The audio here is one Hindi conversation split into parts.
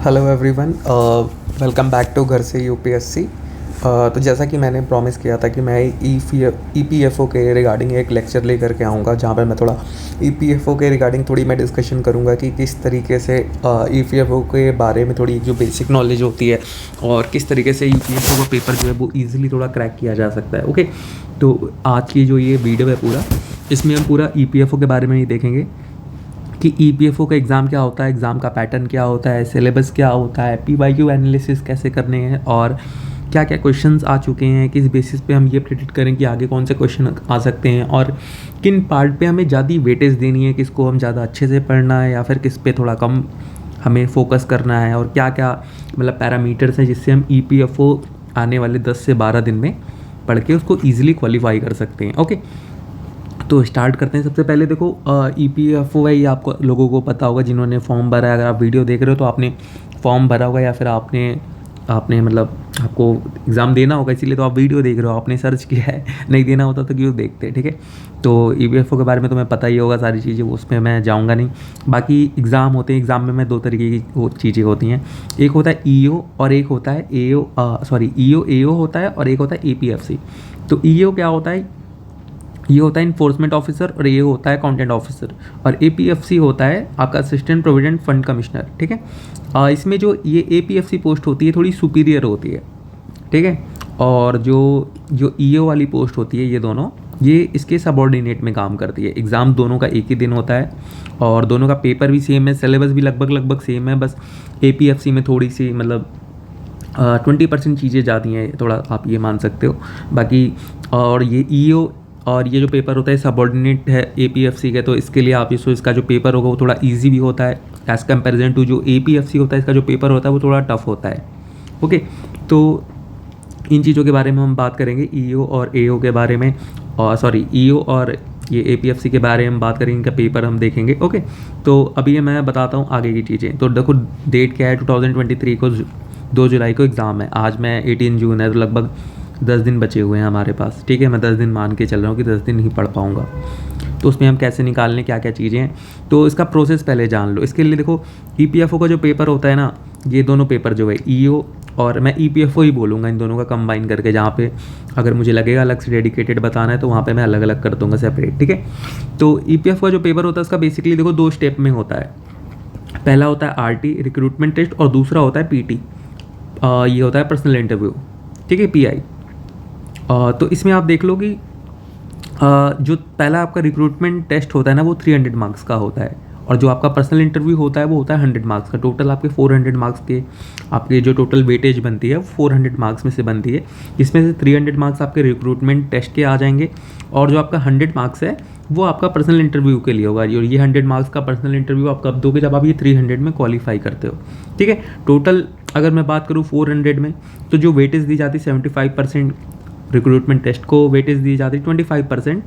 Hello everyone, welcome back to घर से यूपीएससी। तो जैसा कि मैंने प्रॉमिस किया था कि मैं ईपीएफओ के रिगार्डिंग एक लेक्चर लेकर के आऊँगा, जहाँ पर मैं थोड़ा ईपीएफओ के रिगार्डिंग थोड़ी मैं डिस्कशन करूँगा कि किस तरीके से ईपीएफओ के बारे में थोड़ी जो बेसिक नॉलेज होती है और किस तरीके से ईपीएफओ का पेपर जो है वो ईजिली थोड़ा क्रैक किया जा सकता है। ओके, तो आज की जो ये वीडियो है पूरा, इसमें हम पूरा ईपीएफओ के बारे में ही देखेंगे कि ईपीएफओ का एग्ज़ाम क्या होता है, एग्ज़ाम का पैटर्न क्या होता है, सिलेबस क्या होता है, पीवाईक्यू एनालिसिस कैसे करने हैं और क्या क्या क्वेश्चंस आ चुके हैं, किस बेसिस पे हम ये प्रेडिक्ट करें कि आगे कौन से क्वेश्चन आ सकते हैं और किन पार्ट पे हमें ज़्यादा वेटेज देनी है, किसको हम ज़्यादा अच्छे से पढ़ना है या फिर किस पे थोड़ा कम हमें फोकस करना है और क्या क्या मतलब पैरामीटर्स हैं जिससे हम ईपीएफओ आने वाले 10 से 12 दिन में पढ़ के उसको ईजिली क्वालिफाई कर सकते हैं। ओके, तो स्टार्ट करते हैं। सबसे पहले देखो, ईपीएफओ है, ये आपको लोगों को पता होगा जिन्होंने फॉर्म भरा है। अगर आप वीडियो देख रहे हो तो आपने फॉर्म भरा होगा या फिर आपने मतलब आपको एग्ज़ाम देना होगा, इसीलिए तो आप वीडियो देख रहे हो, आपने सर्च किया है। नहीं देना होता तो क्यों देखते, ठीक है। तो ईपीएफओ के बारे में तुम्हें पता ही होगा सारी चीज़ें, उसमें मैं जाऊँगा नहीं। बाकी एग्ज़ाम होते हैं, एग्ज़ाम में 2 तरीके की चीज़ें होती हैं, एक होता है ईओ और एक होता है एओ। ईओ एओ होता है और एक होता है एपीएफसी। तो ईओ क्या होता है? ये होता है इन्फोर्समेंट ऑफिसर और ये होता है कंटेंट ऑफिसर। और एपीएफसी होता है आपका असिस्टेंट प्रोविडेंट फंड कमिश्नर, ठीक है। इसमें जो ये एपीएफसी पोस्ट होती है थोड़ी सुपीरियर होती है, ठीक है। और जो ईओ वाली पोस्ट होती है, ये दोनों ये इसके सबऑर्डिनेट में काम करती है। एग्ज़ाम दोनों का एक ही दिन होता है और दोनों का पेपर भी सेम है, सिलेबस भी लगभग सेम है। बस एपीएफसी में थोड़ी सी मतलब 20% चीज़ें जाती हैं, थोड़ा आप ये मान सकते हो। बाकी और ये ईओ और ये जो पेपर होता है सबऑर्डिनेट है एपीएफसी के, तो इसके लिए आप इसका जो पेपर होगा वो थोड़ा इजी भी होता है एज़ कम्पेरिजन टू जो एपीएफसी होता है। इसका जो पेपर होता है वो थोड़ा टफ होता है। ओके, तो इन चीज़ों के बारे में हम बात करेंगे, ईओ और एओ के बारे में, और ईओ और ये एपीएफसी के बारे में हम बात करेंगे, इनका पेपर हम देखेंगे। ओके, तो अभी ये मैं बताता हूँ आगे की चीज़ें। तो देखो, डेट क्या है, 2023 को 2 जुलाई को एग्ज़ाम है। आज मैं 18 जून है, तो लगभग 10 दिन बचे हुए हैं हमारे पास, ठीक है। मैं 10 दिन मान के चल रहा हूँ कि 10 दिन ही पढ़ पाऊँगा। तो उसमें हम कैसे निकाल लें, क्या क्या चीज़ें हैं, तो इसका प्रोसेस पहले जान लो। इसके लिए देखो, ईपीएफओ का जो पेपर होता है ना, ये दोनों पेपर जो है ईओ और मैं ईपीएफओ ही बोलूँगा इन दोनों का कंबाइन करके, जहाँ पे अगर मुझे लगेगा अलग से डेडिकेटेड बताना है तो वहाँ पे मैं अलग अलग कर दूँगा सेपरेट, ठीक है। तो ईपीएफओ का जो पेपर होता है उसका बेसिकली देखो 2 स्टेप में होता है। पहला होता है आरटी रिक्रूटमेंट टेस्ट और दूसरा होता है पीटी, ये होता है पर्सनल इंटरव्यू, ठीक है, पीआई। तो इसमें आप देख लो कि जो पहला आपका रिक्रूटमेंट टेस्ट होता है ना वो 300 मार्क्स का होता है और जो आपका पर्सनल इंटरव्यू होता है वो होता है 100 मार्क्स का। टोटल आपके 400 मार्क्स के आपके जो टोटल वेटेज बनती है वो 400 मार्क्स में से बनती है। इसमें से 300 मार्क्स आपके रिक्रूटमेंट टेस्ट के आ जाएंगे और जो आपका 100 मार्क्स है वो आपका पर्सनल इंटरव्यू के लिए होगा। और ये 100 मार्क्स का पर्सनल इंटरव्यू आप कब दोगे, जब आप ये 300 में क्वालिफाई करते हो, ठीक है। टोटल अगर मैं बात करूँ 400 में, तो जो वेटेज दी जाती है 75% रिक्रूटमेंट टेस्ट को वेटेज दी जाती है, 25%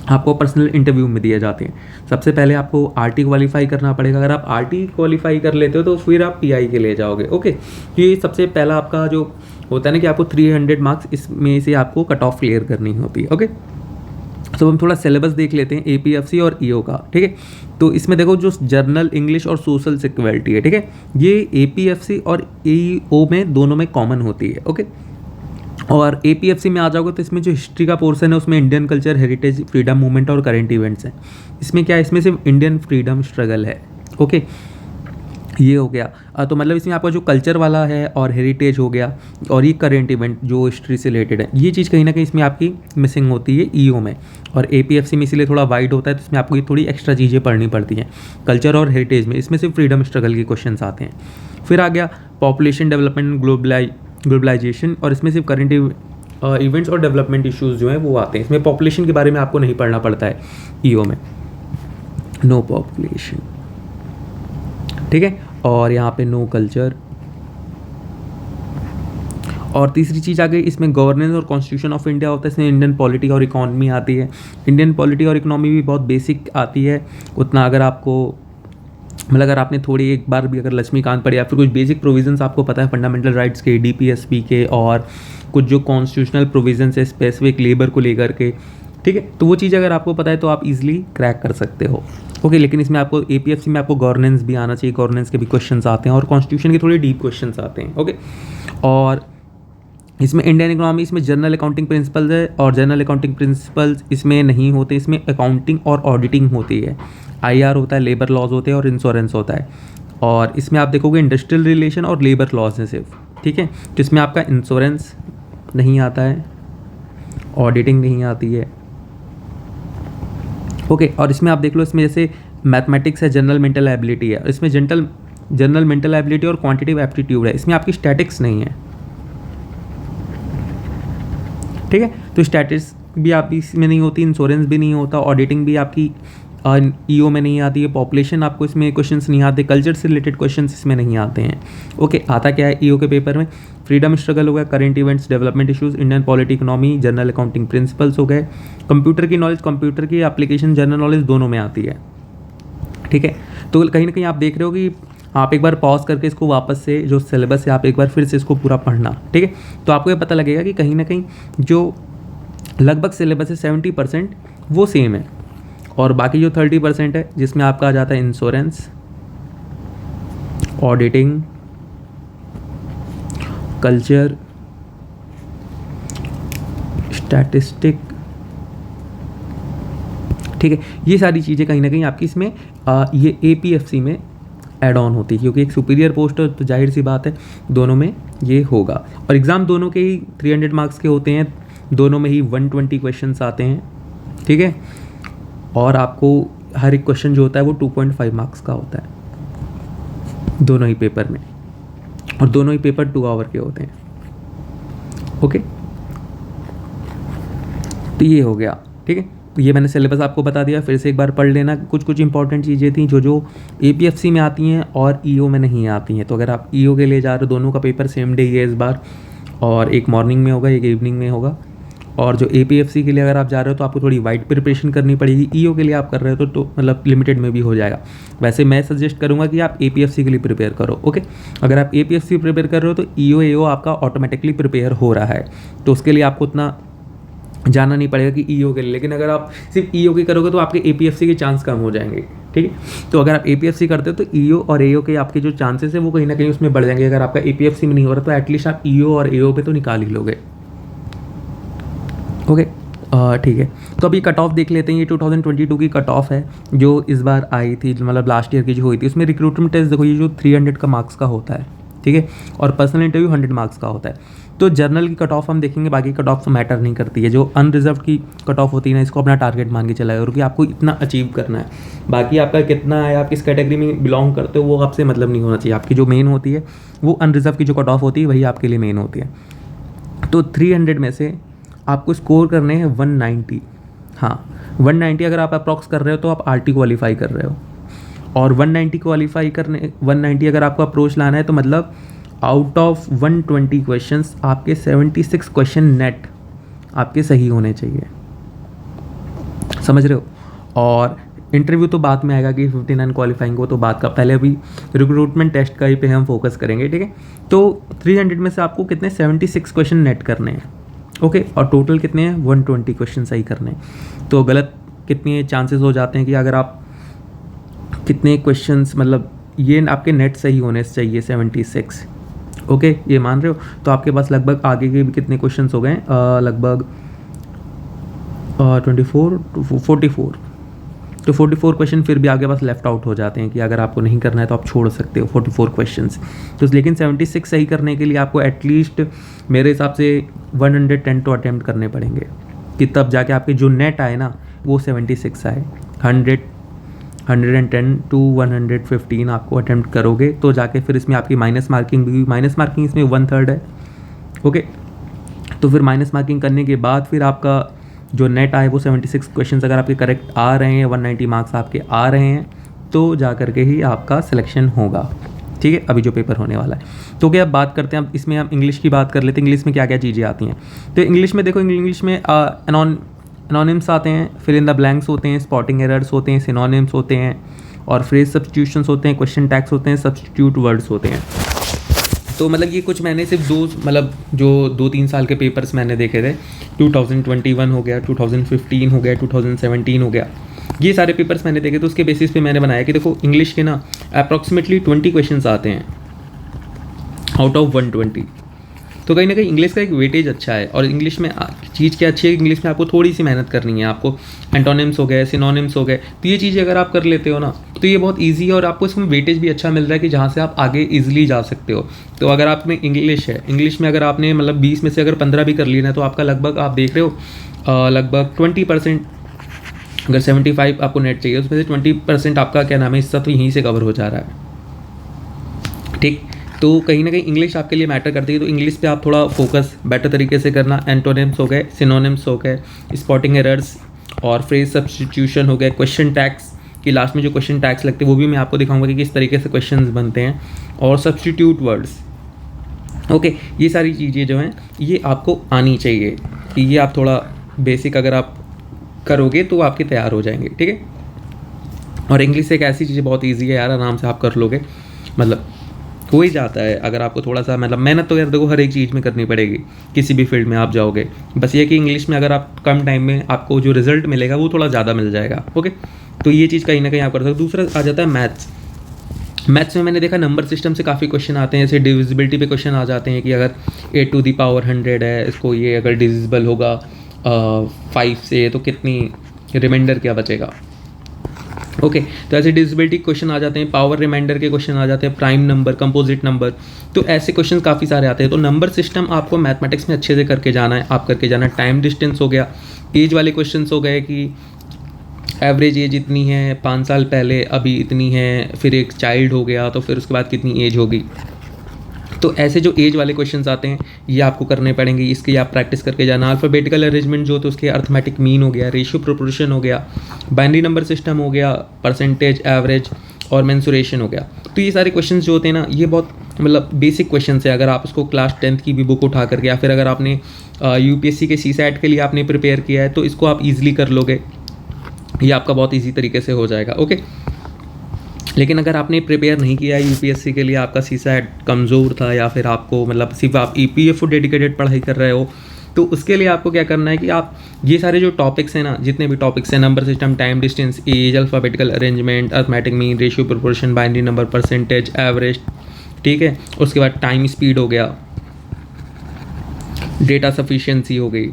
आपको पर्सनल इंटरव्यू में दिए जाते हैं। सबसे पहले आपको आरटी क्वालिफाई करना पड़ेगा। अगर आप आरटी क्वालिफाई कर लेते हो तो फिर आप पीआई के लिए जाओगे। ओके, ये सबसे पहला आपका जो होता है ना कि आपको 300 मार्क्स इसमें से आपको कट ऑफ क्लियर करनी होती है। ओके, तो हम थोड़ा सिलेबस देख लेते हैं एपीएफसी और ईओ का, ठीक है। तो इसमें देखो जो जर्नल इंग्लिश और सोशल सिक्योरिटी है, ठीक है, ये एपीएफसी और ईओ में दोनों में कॉमन होती है। ओके, और एपीएफसी में आ जाओगे तो इसमें जो हिस्ट्री का पोर्शन है उसमें Indian culture, heritage, freedom movement और करंट इवेंट्स हैं। इसमें क्या है, इसमें सिर्फ इंडियन फ्रीडम स्ट्रगल है। ओके, ये हो गया। तो मतलब इसमें आपका जो कल्चर वाला है और हेरिटेज हो गया और ये करेंट इवेंट जो हिस्ट्री से रिलेटेड है, ये चीज़ कहीं ना कहीं इसमें आपकी मिसिंग होती है ईओ में। और एपीएफसी में इसीलिए थोड़ा वाइड होता है, तो इसमें आपको ये थोड़ी एक्स्ट्रा चीज़ें पढ़नी पड़ती हैं। कल्चर और हेरिटेज में इसमें सिर्फ फ्रीडम स्ट्रगल के क्वेश्चन आते हैं। फिर आ गया पॉपुलेशन डेवलपमेंट, ग्लोबलाइजेशन, और इसमें सिर्फ करंट इवेंट्स और डेवलपमेंट इश्यूज जो हैं वो आते हैं। इसमें पॉपुलेशन के बारे में आपको नहीं पढ़ना पड़ता है ईओ में, नो पॉपुलेशन, ठीक है। और यहाँ पे नो कल्चर। और तीसरी चीज़ आ गई इसमें गवर्नेंस और कॉन्स्टिट्यूशन ऑफ इंडिया होता है। इसमें इंडियन पॉलिटी और इकोनॉमी आती है। इंडियन पॉलिटी और इकोनॉमी भी बहुत बेसिक आती है, उतना अगर आपको मतलब अगर आपने थोड़ी एक बार भी अगर लक्ष्मीकांत पढ़े या फिर कुछ बेसिक प्रोविजंस आपको पता है फंडामेंटल राइट्स के, डीपीएसपी के, और कुछ जो कॉन्स्टिट्यूशनल प्रोविजंस है स्पेसिफिक लेबर को लेकर के, ठीक है, तो वो चीज़ अगर आपको पता है तो आप इजीली क्रैक कर सकते हो। ओके, लेकिन इसमें आपको एपीएफसी में आपको गवर्नेंस भी आना चाहिए, गवर्नेंस के भी क्वेश्चंस आते हैं और कॉन्स्टिट्यूशन के थोड़े डीप क्वेश्चंस आते हैं। ओके, और इसमें इंडियन इकोनॉमी, इसमें जनरल अकाउंटिंग प्रिंसिपल्स है और जनरल अकाउंटिंग प्रिंसिपल्स इसमें नहीं होते, इसमें अकाउंटिंग और ऑडिटिंग होती है। आईआर होता है, लेबर लॉज होते हैं और इंश्योरेंस होता है। और इसमें आप देखोगे इंडस्ट्रियल रिलेशन और लेबर लॉज है सिर्फ, ठीक है। तो इसमें आपका इंश्योरेंस नहीं आता है, ऑडिटिंग नहीं आती है। ओके, और इसमें आप देख लो, इसमें जैसे मैथमेटिक्स है, जनरल मेंटल एबिलिटी है, इसमें जनरल मेंटल एबिलिटी और क्वांटिटेटिव एप्टीट्यूड है, इसमें आपकी स्टैटिक्स नहीं है, ठीक है। तो स्टैटिक्स भी आपकी इसमें नहीं होती, इंश्योरेंस भी नहीं होता, ऑडिटिंग भी आपकी ईओ में नहीं आती है, पॉपुलेशन आपको इसमें क्वेश्चंस नहीं आते, कल्चर से रिलेटेड क्वेश्चंस इसमें नहीं आते हैं। ओके, आता क्या है ईओ के पेपर में? फ्रीडम स्ट्रगल हो गया, current events, development issues, Indian polity, economy, general accounting principles हो गए, कंप्यूटर की नॉलेज, कंप्यूटर की एप्लीकेशन, जनरल नॉलेज दोनों में आती है, ठीक है। तो कहीं ना कहीं आप देख रहे हो कि आप एक बार पॉज करके इसको वापस से जो सिलेबस है आप एक बार फिर से इसको पूरा पढ़ना, ठीक है। तो आपको ये पता लगेगा कि कहीं ना कहीं जो लगभग सिलेबस है 70% वो सेम है, और बाकी जो 30% है जिसमें आपका आ जाता है इंश्योरेंस, ऑडिटिंग, कल्चर, स्टैटिस्टिक, ठीक है। ये सारी चीज़ें कहीं ना कहीं आपकी इसमें ये एपीएफसी में ऐड ऑन होती है, क्योंकि एक सुपीरियर पोस्ट है तो जाहिर सी बात है दोनों में ये होगा। और एग्ज़ाम दोनों के ही 300 मार्क्स के होते हैं, दोनों में ही 120 क्वेश्चंस आते हैं, ठीक है। और आपको हर एक क्वेश्चन जो होता है वो 2.5 मार्क्स का होता है दोनों ही पेपर में, और दोनों ही पेपर 2 आवर के होते हैं। ओके, तो ये हो गया, ठीक है। तो ये मैंने सिलेबस आपको बता दिया, फिर से एक बार पढ़ लेना। कुछ इंपॉर्टेंट चीज़ें थी जो एपीएफसी में आती हैं और ईओ में नहीं आती हैं। तो अगर आप ईओ के लिए जा रहे हो, दोनों का पेपर सेम डे ही है इस बार, और एक मॉर्निंग में होगा, एक इवनिंग में होगा। और जो एपीएफसी के लिए अगर आप जा रहे हो तो आपको थोड़ी वाइड प्रिपरेशन करनी पड़ेगी। ईओ के लिए आप कर रहे हो तो मतलब लिमिटेड में भी हो जाएगा। वैसे मैं सजेस्ट करूंगा कि आप एपीएफसी के लिए प्रिपेयर करो। ओके, अगर आप एपीएफसी प्रिपेयर कर रहे हो तो ईओ एओ आपका ऑटोमेटिकली प्रिपेयर हो रहा है, तो उसके लिए आपको उतना जाना नहीं पड़ेगा कि ईओ के लिए। लेकिन अगर आप सिर्फ ईओ की करोगे तो आपके एपीएफसी के चांस कम हो जाएंगे, ठीक है। तो अगर आप एपीएफसी करते हो तो ईओ और एओ के आपके जो चांसेस है वो कहीं ना कहीं उसमें बढ़ जाएंगे। अगर आपका एपीएफसी में नहीं हो रहा तो एटलीस्ट आप ईओ और एओ पे तो निकाल ही लोगे। ओके, ठीक है। तो अभी कट ऑफ देख लेते हैं। ये 2022 की कट ऑफ है जो इस बार आई थी, मतलब लास्ट ईयर की जो हुई थी। उसमें रिक्रूटमेंट टेस्ट देखो, ये जो 300 का मार्क्स का होता है, ठीक है, और पर्सनल इंटरव्यू 100 मार्क्स का होता है। तो जर्नल की कट ऑफ हम देखेंगे, बाकी कट ऑफ मैटर नहीं करती है। जो अनरिजर्व की कट ऑफ होती है ना, इसको अपना टारगेट मान के चलाएगा, क्योंकि आपको इतना अचीव करना है। बाकी आपका कितना है, आप किस कैटेगरी में बिलोंग करते हो, वो आपसे मतलब नहीं होना चाहिए। आपकी जो मेन होती है वो अनरिजर्व की जो कट ऑफ होती है वही आपके लिए मेन होती है। तो 300 में से आपको स्कोर करने हैं 190। हाँ, 190 अगर आप अप्रॉक्स कर रहे हो तो आप आरटी क्वालिफाई कर रहे हो, और 190 क्वालिफाई करने 190 अगर आपको अप्रोच लाना है तो मतलब आउट ऑफ 120 क्वेश्चंस आपके 76 क्वेश्चन नेट आपके सही होने चाहिए, समझ रहे हो। और इंटरव्यू तो बाद में आएगा कि 59 क्वालिफाइंग हो, तो बात का, पहले अभी रिक्रूटमेंट टेस्ट का ही पे हम फोकस करेंगे, ठीक है। तो 300 में से आपको कितने 76 क्वेश्चन नेट करने हैं, ओके, और टोटल कितने हैं 120 क्वेश्चन सही करने हैं। तो गलत कितने चांसेस हो जाते हैं कि अगर आप कितने क्वेश्चंस, मतलब ये आपके नेट सही होने चाहिए 76, ओके, ये मान रहे हो। तो आपके पास लगभग आगे के भी कितने क्वेश्चंस हो गए, लगभग 24 to 44। तो 44 क्वेश्चन फिर भी आपके पास लेफ्ट आउट हो जाते हैं कि अगर आपको नहीं करना है तो आप छोड़ सकते हो 44 क्वेश्चंस। तो लेकिन 76 सही करने के लिए आपको एटलीस्ट मेरे हिसाब से 110 तो अटैम्प्ट करने पड़ेंगे, कि तब जाके आपके जो नेट आए ना वो 76 आए। 110 to 115 आपको अटैम्प्ट करोगे तो जाके फिर इसमें आपकी माइनस मार्किंग भी, माइनस मार्किंग इसमें 1/3 है, ओके। तो फिर माइनस मार्किंग करने के बाद फिर आपका जो नेट आए वो 76 क्वेश्चंस अगर आपके करेक्ट आ रहे हैं, 190 मार्क्स आपके आ रहे हैं, तो जा करके ही आपका सिलेक्शन होगा, ठीक है, अभी जो पेपर होने वाला है। तो क्या अब बात करते हैं, अब इसमें हम इंग्लिश की बात कर लेते हैं। इंग्लिश में क्या क्या चीज़ें आती हैं। तो इंग्लिश में देखो, इंग्लिश में एनोनिम्स आते हैं, फिल इन द ब्लैंक्स होते हैं, स्पॉटिंग एरर्स होते हैं, सिनोनिम्स होते हैं, और फ्रेज सब्स्टिट्यूशंस होते हैं, क्वेश्चन टैग्स होते हैं, सब्स्टिट्यूट वर्ड्स होते हैं। तो मतलब ये कुछ मैंने सिर्फ जो 2-3 साल के पेपर्स मैंने देखे थे, 2021 हो गया, 2015 हो गया, 2017 हो गया, ये सारे पेपर्स मैंने देखे, तो उसके बेसिस पे मैंने बनाया कि देखो इंग्लिश के ना अप्रॉक्सीमेटली 20 क्वेश्चंस आते हैं आउट ऑफ 120। तो कहीं ना कहीं इंग्लिश का एक वेटेज अच्छा है। और इंग्लिश में चीज़ क्या अच्छी है, इंग्लिश में आपको थोड़ी सी मेहनत करनी है, आपको एंटोनिम्स हो गए, सिनोनिम्स हो गए, तो ये चीज़ें अगर आप कर लेते हो ना तो ये बहुत ईजी है और आपको इसमें वेटेज भी अच्छा मिल रहा है कि जहाँ से आप आगे ईजिली जा सकते हो। तो अगर आप में इंग्लिश है, इंग्लिश में अगर आपने मतलब 20 में से अगर 15 भी कर लिए ना, तो आपका लगभग आप देख रहे हो लगभग 20%, अगर 75 आपको नेट चाहिए उसमें से 20% आपका क्या नाम है हिस्सा तो यहीं से कवर हो जा रहा है। ठीक, तो कहीं ना कहीं इंग्लिश आपके लिए मैटर करती है, तो इंग्लिश पे आप थोड़ा फोकस बेटर तरीके से करना। एंटोनिम्स हो गए, सिनोनिम्स हो गए, स्पॉटिंग एरर्स और फ्रेज सब्स्टिट्यूशन हो गए, क्वेश्चन टैग्स कि लास्ट में जो क्वेश्चन टैग्स लगते हैं वो भी मैं आपको दिखाऊंगा कि किस तरीके से क्वेश्चंस बनते हैं, और सब्स्टिट्यूट वर्ड्स। ओके, ये सारी चीज़ें जो हैं ये आपको आनी चाहिए कि ये आप थोड़ा बेसिक अगर आप करोगे तो आपके तैयार हो जाएंगे। ठीक है, और इंग्लिश एक ऐसी चीज़ बहुत ईजी है यार, आराम से आप कर लोगे, मतलब हो ही जाता है। अगर आपको थोड़ा सा मतलब मेहनत तो यार देखो हर एक चीज़ में करनी पड़ेगी, किसी भी फील्ड में आप जाओगे, बस ये कि इंग्लिश में अगर आप कम टाइम में आपको जो रिजल्ट मिलेगा वो थोड़ा ज़्यादा मिल जाएगा। ओके, तो ये चीज़ कहीं ना कहीं आप कर सकते हो। दूसरा आ जाता है मैथ्स। मैथ्स में मैंने देखा नंबर सिस्टम से काफ़ी क्वेश्चन आते हैं, जैसे डिविजिबिलिटी पे क्वेश्चन आ जाते हैं कि अगर 8 टू द पावर 100 है, इसको ये अगर डिविजिबल होगा 5 से तो कितनी रिमाइंडर क्या बचेगा। ओके, तो ऐसे डिविजिबिलिटी क्वेश्चन आ जाते हैं, पावर रिमाइंडर के क्वेश्चन आ जाते हैं, प्राइम नंबर, कंपोजिट नंबर, तो ऐसे क्वेश्चन काफ़ी सारे आते हैं। तो नंबर सिस्टम आपको मैथमेटिक्स में अच्छे से करके जाना है, आप करके जाना। टाइम डिस्टेंस हो गया, एज वाले क्वेश्चंस हो गए कि एवरेज एज इतनी है 5 साल पहले, अभी इतनी है, फिर एक चाइल्ड हो गया तो फिर उसके बाद कितनी एज होगी। तो ऐसे जो एज वाले क्वेश्चंस आते हैं ये आपको करने पड़ेंगे, इसकी आप प्रैक्टिस करके जाना। अल्फ़ाबेटिकल अरेंजमेंट जो तो उसके अर्थमेटिक मीन हो गया, रेशियो प्रोपोर्शन हो गया, बाइनरी नंबर सिस्टम हो गया, परसेंटेज, एवरेज और मेंसुरेशन हो गया। तो ये सारे क्वेश्चंस जो होते हैं ना ये बहुत मतलब बेसिक क्वेश्चंस है। अगर आप उसको क्लास 10th की भी बुक उठा करके या फिर अगर आपने यूपीएससी के सीसैट के लिए आपने प्रिपेयर किया है तो इसको आप ईजिली कर लोगे, ये आपका बहुत ईजी तरीके से हो जाएगा। ओके, लेकिन अगर आपने प्रिपेयर नहीं किया यूपीएससी के लिए, आपका सीसैट कमज़ोर था या फिर आपको मतलब सिर्फ आप ईपीएफओ डेडिकेटेड पढ़ाई कर रहे हो, तो उसके लिए आपको क्या करना है कि आप ये सारे जो टॉपिक्स हैं ना, जितने भी टॉपिक्स हैं, number system, time distance, age, alphabetical arrangement, arithmetic mean, ratio proportion, binary number, percentage, average, ठीक है, उसके बाद टाइम स्पीड हो गया, डेटा सफिशिएंसी हो गई,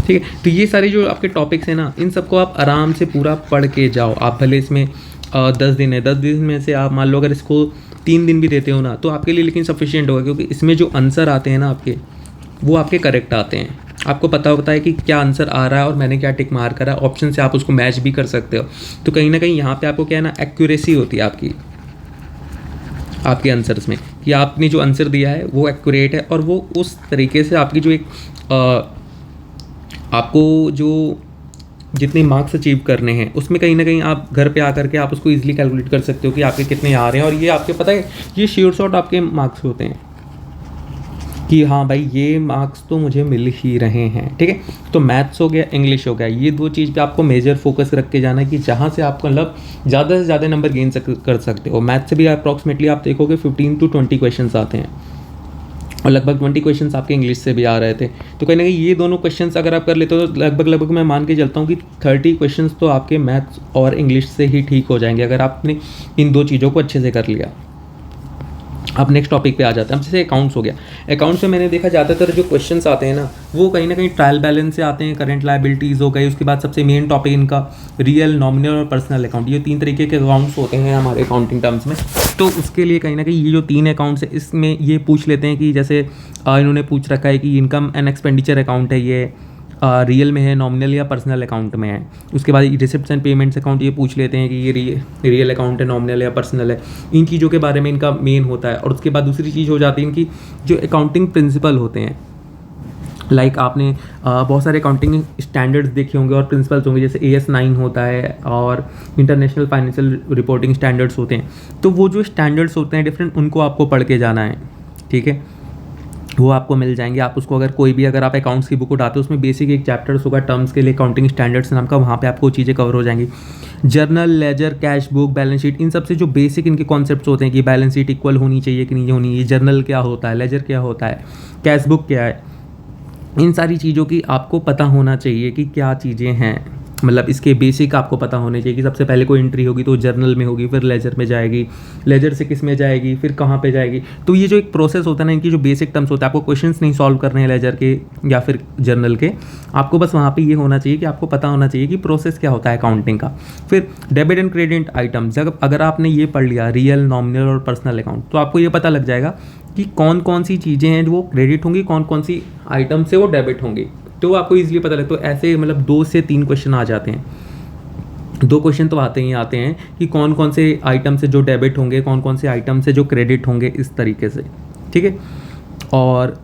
ठीक है। तो ये सारे जो आपके टॉपिक्स हैं ना इन सबको आप आराम से पूरा पढ़ के जाओ। आप भले इसमें 10 दिन है, 10 दिन में से आप मान लो अगर इसको 3 दिन भी देते हो ना तो आपके लिए लेकिन सफिशिएंट होगा, क्योंकि इसमें जो आंसर आते हैं ना आपके वो आपके करेक्ट आते हैं। आपको पता होता है कि क्या आंसर आ रहा है और मैंने क्या टिक मार करा, ऑप्शन से आप उसको मैच भी कर सकते हो। तो कहीं ना कहीं यहाँ पे आपको क्या है ना एक्यूरेसी होती है आपके आंसर्स में, कि आपने जो आंसर दिया है वो एक्यूरेट है और वो उस तरीके से आपकी जो एक आपको जो जितने मार्क्स अचीव करने हैं उसमें कहीं ना कहीं आप घर पे आकर के आप उसको इजीली कैलकुलेट कर सकते हो कि आपके कितने आ रहे हैं। और ये आपके पता है ये श्योर शॉट आपके मार्क्स होते हैं कि हाँ भाई ये मार्क्स तो मुझे मिल ही रहे हैं। ठीक है, तो मैथ्स हो गया, इंग्लिश हो गया, ये 2 चीज़ पे आपको मेजर फोकस रख के जाना है कि जहाँ से आपको मतलब ज़्यादा से ज़्यादा नंबर गेन कर सकते हो। मैथ्स से भी अप्रॉक्सीमेटली आप देखोगे 15 to 20 क्वेश्चन आते हैं और लगभग 20 क्वेश्चंस आपके इंग्लिश से भी आ रहे थे। तो कहीं ना कहीं ये दोनों क्वेश्चंस अगर आप कर लेते हो तो लगभग मैं मान के चलता हूँ कि 30 क्वेश्चंस तो आपके मैथ्स और इंग्लिश से ही ठीक हो जाएंगे अगर आपने इन 2 चीज़ों को अच्छे से कर लिया। अब नेक्स्ट टॉपिक पे आ जाते हैं। अब जैसे अकाउंट्स हो गया, अकाउंट्स में मैंने देखा ज़्यादातर जो क्वेश्चंस आते हैं ना वो कहीं ना कहीं ट्रायल बैलेंस से आते हैं, करंट लायबिलिटीज़ हो गई, उसके बाद सबसे मेन टॉपिक इनका रियल, नॉमिनल और पर्सनल अकाउंट, ये 3 तरीके के अकाउंट्स होते हैं हमारे अकाउंटिंग टर्म्स में। तो उसके लिए कहीं ना कहीं ये जो 3 अकाउंट्स है इसमें ये पूछ लेते हैं कि जैसे इन्होंने पूछ रखा है कि इनकम एंड एक्सपेंडिचर अकाउंट है, ये रियल में है, नॉमिनल या पर्सनल अकाउंट में है। उसके बाद रिसिप्ट्स एंड पेमेंट्स अकाउंट ये पूछ लेते हैं कि ये रियल अकाउंट है, नॉमिनल या पर्सनल है। इन चीज़ों के बारे में इनका मेन होता है। और उसके बाद दूसरी चीज़ हो जाती है इनकी जो अकाउंटिंग प्रिंसिपल होते हैं, लाइक आपने बहुत सारे अकाउंटिंग स्टैंडर्ड्स देखे होंगे और प्रिंसिपल्स होंगे, जैसे AS9 होता है और इंटरनेशनल फाइनेंशियल रिपोर्टिंग स्टैंडर्ड्स होते हैं। तो वो जो स्टैंडर्ड्स होते हैं डिफरेंट, उनको आपको पढ़ के जाना है। ठीक है, वो आपको मिल जाएंगे। आप उसको अगर आप अकाउंट्स की बुक उठाते हो उसमें बेसिक एक चैप्टर्स होगा टर्म्स के लिए, अकाउंटिंग स्टैंडर्ड्स नाम का, वहाँ पे आपको चीज़ें कवर हो जाएंगी। Journal, ledger, cash book, balance sheet, इन सब से जो बेसिक इनके कॉन्सेप्ट्स होते हैं कि बैलेंस शीट इक्वल होनी चाहिए कि नहीं होनी, जर्नल क्या होता है, लेजर क्या होता है, कैश बुक क्या है, इन सारी चीज़ों की आपको पता होना चाहिए कि क्या चीज़ें हैं। मतलब इसके बेसिक आपको पता होने चाहिए कि सबसे पहले कोई एंट्री होगी तो जर्नल में होगी, फिर लेजर में जाएगी, लेजर से किस में जाएगी, फिर कहाँ पे जाएगी। तो ये जो एक प्रोसेस होता है ना, इनकी जो बेसिक टर्म्स होता है, आपको क्वेश्चंस नहीं सॉल्व करने हैं लेजर के या फिर जर्नल के, आपको बस वहाँ पे ये होना चाहिए कि आपको पता होना चाहिए कि प्रोसेस क्या होता है अकाउंटिंग का। फिर डेबिट एंड क्रेडिट आइटम्स, अगर आपने ये पढ़ लिया रियल, नॉमिनल और पर्सनल अकाउंट, तो आपको ये पता लग जाएगा कि कौन कौन सी चीज़ें हैं जो वो क्रेडिट होंगी, कौन कौन सी आइटम से वो डेबिट होंगी, तो आपको ईजिली पता लगता है। तो ऐसे मतलब 2 से 3 क्वेश्चन आ जाते हैं, 2 क्वेश्चन तो आते हैं कि कौन कौन से आइटम से जो डेबिट होंगे, कौन कौन से आइटम से जो क्रेडिट होंगे, इस तरीके से, ठीक है। और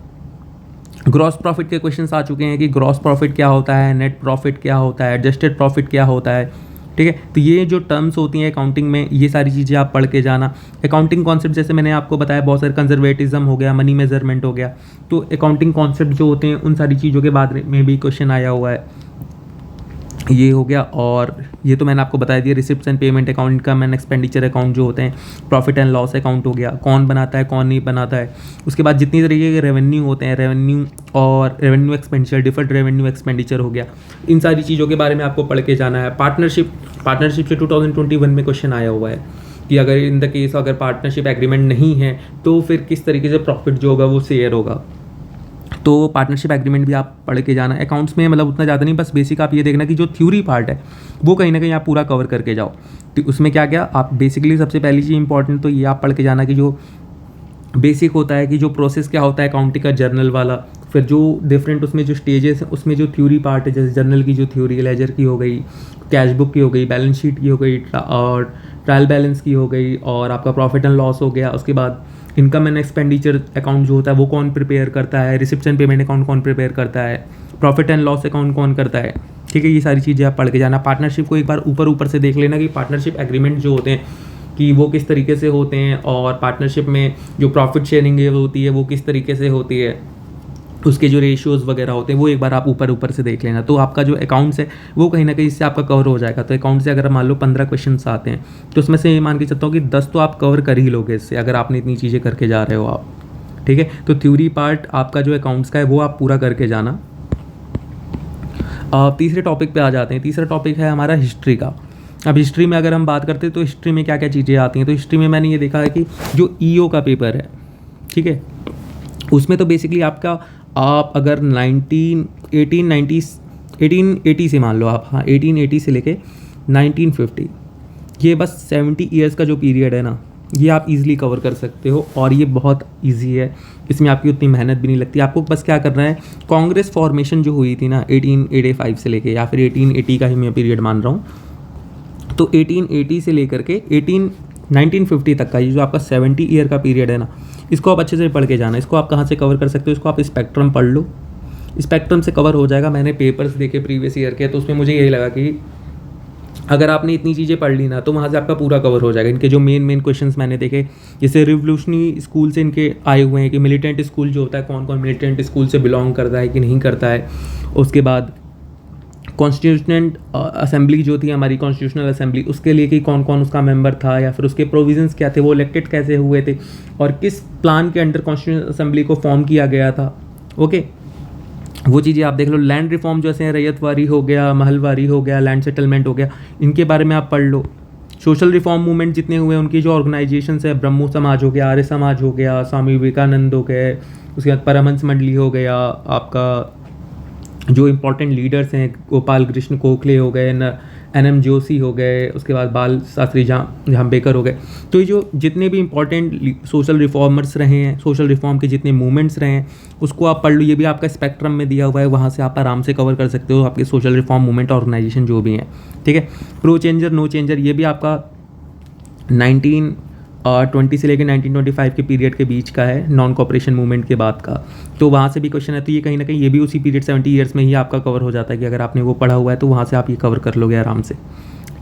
ग्रॉस प्रॉफिट के क्वेश्चंस आ चुके हैं कि ग्रॉस प्रॉफिट क्या होता है, नेट प्रॉफिट क्या होता है, एडजस्टेड प्रॉफिट क्या होता है, ठीक है। तो ये जो टर्म्स होती हैं अकाउंटिंग में, ये सारी चीज़ें आप पढ़ के जाना। अकाउंटिंग कॉन्सेप्ट जैसे मैंने आपको बताया बहुत सारे, कंजर्वेटिज्म हो गया, मनी मेजरमेंट हो गया, तो अकाउंटिंग कॉन्सेप्ट जो होते हैं उन सारी चीज़ों के बाद में भी क्वेश्चन आया हुआ है, ये हो गया। और ये तो मैंने आपको बता दिया, receipts and payment account, income and expenditure account जो होते हैं, प्रॉफिट एंड लॉस अकाउंट हो गया, कौन बनाता है कौन नहीं बनाता है। उसके बाद जितनी तरीके के रेवेन्यू होते हैं, रेवेन्यू और revenue expenditure, deferred revenue expenditure हो गया, इन सारी चीज़ों के बारे में आपको पढ़ के जाना है। पार्टनरशिप से 2021 में क्वेश्चन आया हुआ है कि अगर इन द केस अगर पार्टनरशिप एग्रीमेंट नहीं है तो फिर किस तरीके से प्रॉफिट जो होगा वो शेयर होगा। तो पार्टनरशिप एग्रीमेंट भी आप पढ़ के जाना। अकाउंट्स में मतलब उतना ज़्यादा नहीं, बस बेसिक आप ये देखना कि जो थ्योरी पार्ट है वो कहीं ना कहीं आप पूरा कवर करके जाओ। तो उसमें क्या क्या आप बेसिकली सबसे पहली चीज़ इंपॉर्टेंट तो ये आप पढ़ के जाना कि जो बेसिक होता है कि जो प्रोसेस क्या होता है अकाउंटिंग का, जर्नल वाला, फिर जो डिफरेंट उसमें जो स्टेजेस हैं उसमें जो थ्योरी पार्ट है, जैसे जर्नल की जो थ्योरी, लेजर की हो गई, कैश बुक की हो गई, बैलेंस शीट की हो गई, और ट्रायल बैलेंस की हो गई, और आपका प्रॉफिट एंड लॉस हो गया। उसके बाद इनकम एंड एक्सपेंडिचर अकाउंट जो होता है वो कौन प्रिपेयर करता है, रिसिप्ट्स एंड पेमेंट अकाउंट कौन प्रिपेयर करता है, प्रॉफिट एंड लॉस अकाउंट कौन करता है, ठीक है। ये सारी चीज़ें आप पढ़ के जाना। पार्टनरशिप को एक बार ऊपर से देख लेना कि पार्टनरशिप एग्रीमेंट जो होते हैं कि वो किस तरीके से होते हैं, और पार्टनरशिप में जो प्रॉफिट शेयरिंग होती है वो किस तरीके से होती है, उसके जो रेशियोज़ वगैरह होते हैं वो एक बार आप ऊपर से देख लेना। तो आपका जो अकाउंट्स है वो कहीं ना कहीं इससे आपका कवर हो जाएगा। तो अकाउंट से अगर मान लो 15 क्वेश्चन आते हैं तो उसमें से ये मान के चलता हूँ कि 10 तो आप कवर कर ही लोगे इससे, अगर आपने इतनी चीज़ें करके जा रहे हो आप, ठीक है। तो थ्योरी पार्ट आपका जो अकाउंट्स का है वो आप पूरा करके जाना। तीसरे टॉपिक पे आ जाते हैं। तीसरा टॉपिक है हमारा हिस्ट्री का। अब हिस्ट्री में अगर हम बात करते हैं तो हिस्ट्री में क्या क्या चीज़ें आती हैं, तो हिस्ट्री में मैंने ये देखा है कि जो ईओ का पेपर है, ठीक है, उसमें तो बेसिकली आपका आप अगर 1880 से मान लो आप, हाँ 1880 से लेके 1950, ये बस 70 ईयर्स का जो पीरियड है ना, ये आप इजीली कवर कर सकते हो और ये बहुत इजी है। इसमें आपकी उतनी मेहनत भी नहीं लगती। आपको बस क्या करना है, कांग्रेस फॉर्मेशन जो हुई थी ना 1885 से लेके, या फिर 1880 का ही मैं पीरियड मान रहा हूँ, तो 1880 से लेकर के 1950 तक का ये जो आपका 70 ईयर का पीरियड है ना, इसको आप अच्छे से पढ़ के जाना। इसको आप कहाँ से कवर कर सकते हो, इसको आप स्पेक्ट्रम पढ़ लो, स्पेक्ट्रम से कवर हो जाएगा। मैंने पेपर्स देखे प्रीवियस ईयर के, तो उसमें मुझे यही लगा कि अगर आपने इतनी चीज़ें पढ़ ली ना तो वहाँ से आपका पूरा कवर हो जाएगा। इनके जो मेन क्वेश्चंस मैंने देखे, जैसे रिवोल्यूशनरी स्कूल से इनके आए हुए हैं कि मिलिटेंट स्कूल जो होता है, कौन कौन मिलिटेंट स्कूल से बिलोंग करता है कि नहीं करता है। उसके बाद कॉन्स्टिट्यूशनल असेंबली जो थी हमारी, कॉन्स्टिट्यूशनल असेंबली, उसके लिए कि कौन कौन उसका मेंबर था, या फिर उसके प्रोविजंस क्या थे, वो इलेक्टेड कैसे हुए थे, और किस प्लान के अंडर कॉन्स्टिट्यूशनल असेंबली को फॉर्म किया गया था। ओके, वो चीज़ें आप देख लो। लैंड रिफॉर्म जैसे रैयतवारी हो गया, महलवारी हो गया, लैंड सेटलमेंट हो गया, इनके बारे में आप पढ़ लो। सोशल रिफॉर्म मूवमेंट जितने हुए उनकी जो ऑर्गेनाइजेशंस है, ब्रह्मो समाज हो गया, आर्य समाज हो गया, स्वामी विवेकानंद हो गए, उसके बाद परमहंस मंडली हो गया, आपका जो इम्पोर्टेंट लीडर्स हैं गोपाल कृष्ण गोखले हो गए, NM जोशी हो गए, उसके बाद बाल शास्त्री जाम्बेकर हो गए। तो ये जो जितने भी इम्पोर्टेंट सोशल रिफॉर्मर्स रहे हैं, सोशल रिफॉर्म के जितने मूवमेंट्स रहे हैं, उसको आप पढ़ लो। ये भी आपका स्पेक्ट्रम में दिया हुआ है, वहाँ से आप आराम से कवर कर सकते हो आपके सोशल रिफॉर्म मूवमेंट ऑर्गेनाइजेशन जो भी हैं, ठीक है। प्रो चेंजर नो चेंजर, ये भी आपका 1920 से लेकर 1925 के पीरियड के बीच का है, नॉन कॉपरेशन मूवमेंट के बाद का। तो वहाँ से भी क्वेश्चन है, तो ये कहीं ना कहीं ये भी उसी पीरियड 70 ईयर्स में ही आपका कवर हो जाता है कि अगर आपने वो पढ़ा हुआ है तो वहाँ से आप ये कवर कर लोगे आराम से,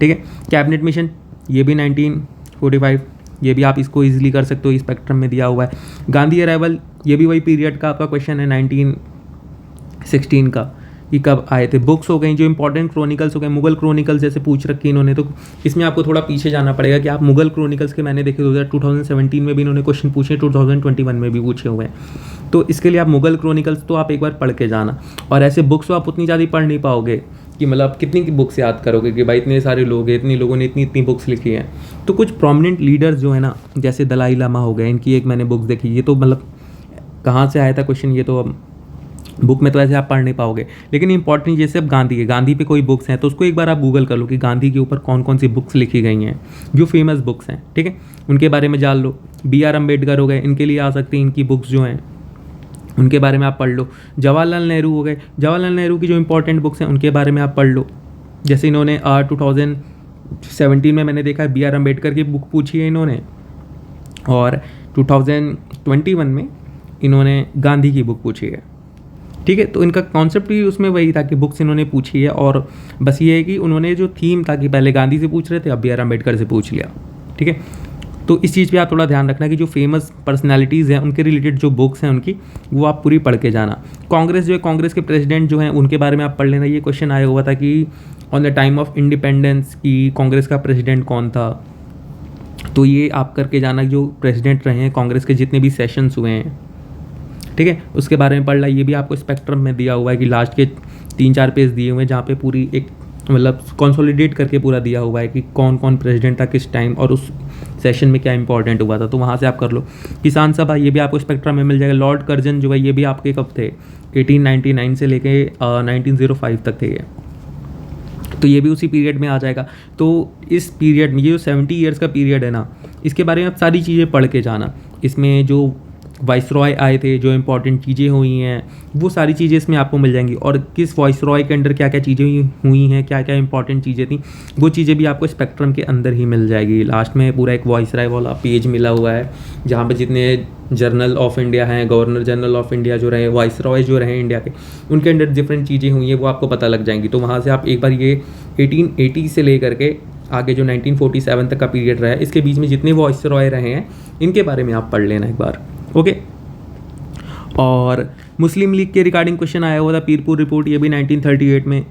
ठीक है। कैबिनेट मिशन, ये भी 1945, ये भी आप इसको ईजिली कर सकते हो, स्पेक्ट्रम में दिया हुआ है। गांधी अराइवल, ये भी वही पीरियड का आपका क्वेश्चन है 1916 का, कि कब आए थे। बुक्स हो गई जो इंपॉर्टेंट क्रॉनिकल्स हो गए, मुगल क्रॉनिकल्स जैसे पूछ रखी इन्होंने, तो इसमें आपको थोड़ा पीछे जाना पड़ेगा कि आप मुगल क्रॉनिकल्स के मैंने देखे 2017 में भी इन्होंने क्वेश्चन पूछे, 2021 में भी पूछे हुए हैं। तो इसके लिए आप मुगल क्रॉनिकल्स तो आप एक बार पढ़ के जाना, और ऐसे बुक्स तो आप उतनी ज़्यादा पढ़ नहीं पाओगे कि मतलब कितनी बुक्स याद करोगे कि भाई इतने सारे लोग हैं, इतनी लोगों ने इतनी इतनी बुक्स लिखी हैं। तो कुछ प्रोमिनेंट लीडर्स जो है ना, जैसे दलाई लामा हो गए, इनकी एक मैंने बुक्स देखी, ये तो मतलब कहाँ से आया था क्वेश्चन, ये तो अब बुक में तो ऐसे आप पढ़ नहीं पाओगे। लेकिन इंपॉर्टेंट जैसे अब गांधी है, गांधी पे कोई बुक्स हैं तो उसको एक बार आप गूगल कर लो कि गांधी के ऊपर कौन कौन सी बुक्स लिखी गई हैं, जो फेमस बुक्स हैं, ठीक है, उनके बारे में जान लो। BR अम्बेडकर हो गए, इनके लिए आ सकती हैं इनकी बुक्स जो हैं, उनके बारे में आप पढ़ लो। जवाहरलाल नेहरू हो गए, जवाहरलाल नेहरू की जो इंपॉर्टेंट बुक्स हैं उनके बारे में आप पढ़ लो। जैसे इन्होंने 2017 में मैंने देखा है BR अम्बेडकर की बुक पूछी है इन्होंने, और 2021 में इन्होंने गांधी की बुक पूछी है, ठीक है। तो इनका कॉन्सेप्ट भी उसमें वही था कि बुक्स इन्होंने पूछी है, और बस ये है कि उन्होंने जो थीम था कि पहले गांधी से पूछ रहे थे, अब BR अम्बेडकर से पूछ लिया, ठीक है। तो इस चीज़ पे आप थोड़ा ध्यान रखना कि जो फेमस पर्सनालिटीज़ हैं उनके रिलेटेड जो बुक्स हैं उनकी, वो आप पूरी पढ़ के जाना। कांग्रेस जो है, कांग्रेस के प्रेसिडेंट जो हैं उनके बारे में आप पढ़ लेना। ये क्वेश्चन आया हुआ था कि on the time of independence की कांग्रेस का प्रेसिडेंट कौन था, तो ये आप करके जाना जो प्रेसिडेंट रहे हैं कांग्रेस के, जितने भी सेशंस हुए हैं, ठीक है, उसके बारे में पढ़ ला। ये भी आपको स्पेक्ट्रम में दिया हुआ है कि लास्ट के 3-4 पेज दिए हुए हैं जहाँ पे पूरी एक मतलब कंसोलिडेट करके पूरा दिया हुआ है कि कौन कौन प्रेसिडेंट था किस टाइम और उस सेशन में क्या इंपॉर्टेंट हुआ था, तो वहाँ से आप कर लो। किसान सभा, ये भी आपको स्पेक्ट्रम में मिल जाएगा। लॉर्ड कर्जन जो है, ये भी आपके कब थे, 1899 से लेके 1905 तक थे ये, तो ये भी उसी पीरियड में आ जाएगा। तो इस पीरियड में ये जो 70 ईयर्स का पीरियड है ना, इसके बारे में आप सारी चीज़ें पढ़ के जाना। इसमें जो वाइसरॉय आए थे, जो इंपॉर्टेंट चीज़ें हुई हैं, वो सारी चीज़ें इसमें आपको मिल जाएंगी, और किस वाइसरॉय के अंडर क्या क्या चीज़ें हुई हैं, क्या क्या इंपॉर्टेंट चीज़ें थी, वो चीज़ें भी आपको स्पेक्ट्रम के अंदर ही मिल जाएगी। लास्ट में पूरा एक वाइसरॉय वाला पेज मिला हुआ है जहाँ पर जितने जर्नल ऑफ इंडिया हैं, गवर्नर जनरल ऑफ इंडिया जो रहे, वाइसरॉय जो रहे इंडिया के, उनके अंडर डिफरेंट चीज़ें हुई हैं, वो आपको पता लग जाएंगी। तो वहाँ से आप एक बार ये 1880 से लेकर के आगे जो 1947 तक का पीरियड रहा है, इसके बीच में जितने वाइसरॉय रहे हैं इनके बारे में आप पढ़ लेना एक बार, ओके। और मुस्लिम लीग के रिगार्डिंग क्वेश्चन आया हुआ था, पीरपुर रिपोर्ट, ये भी 1938 में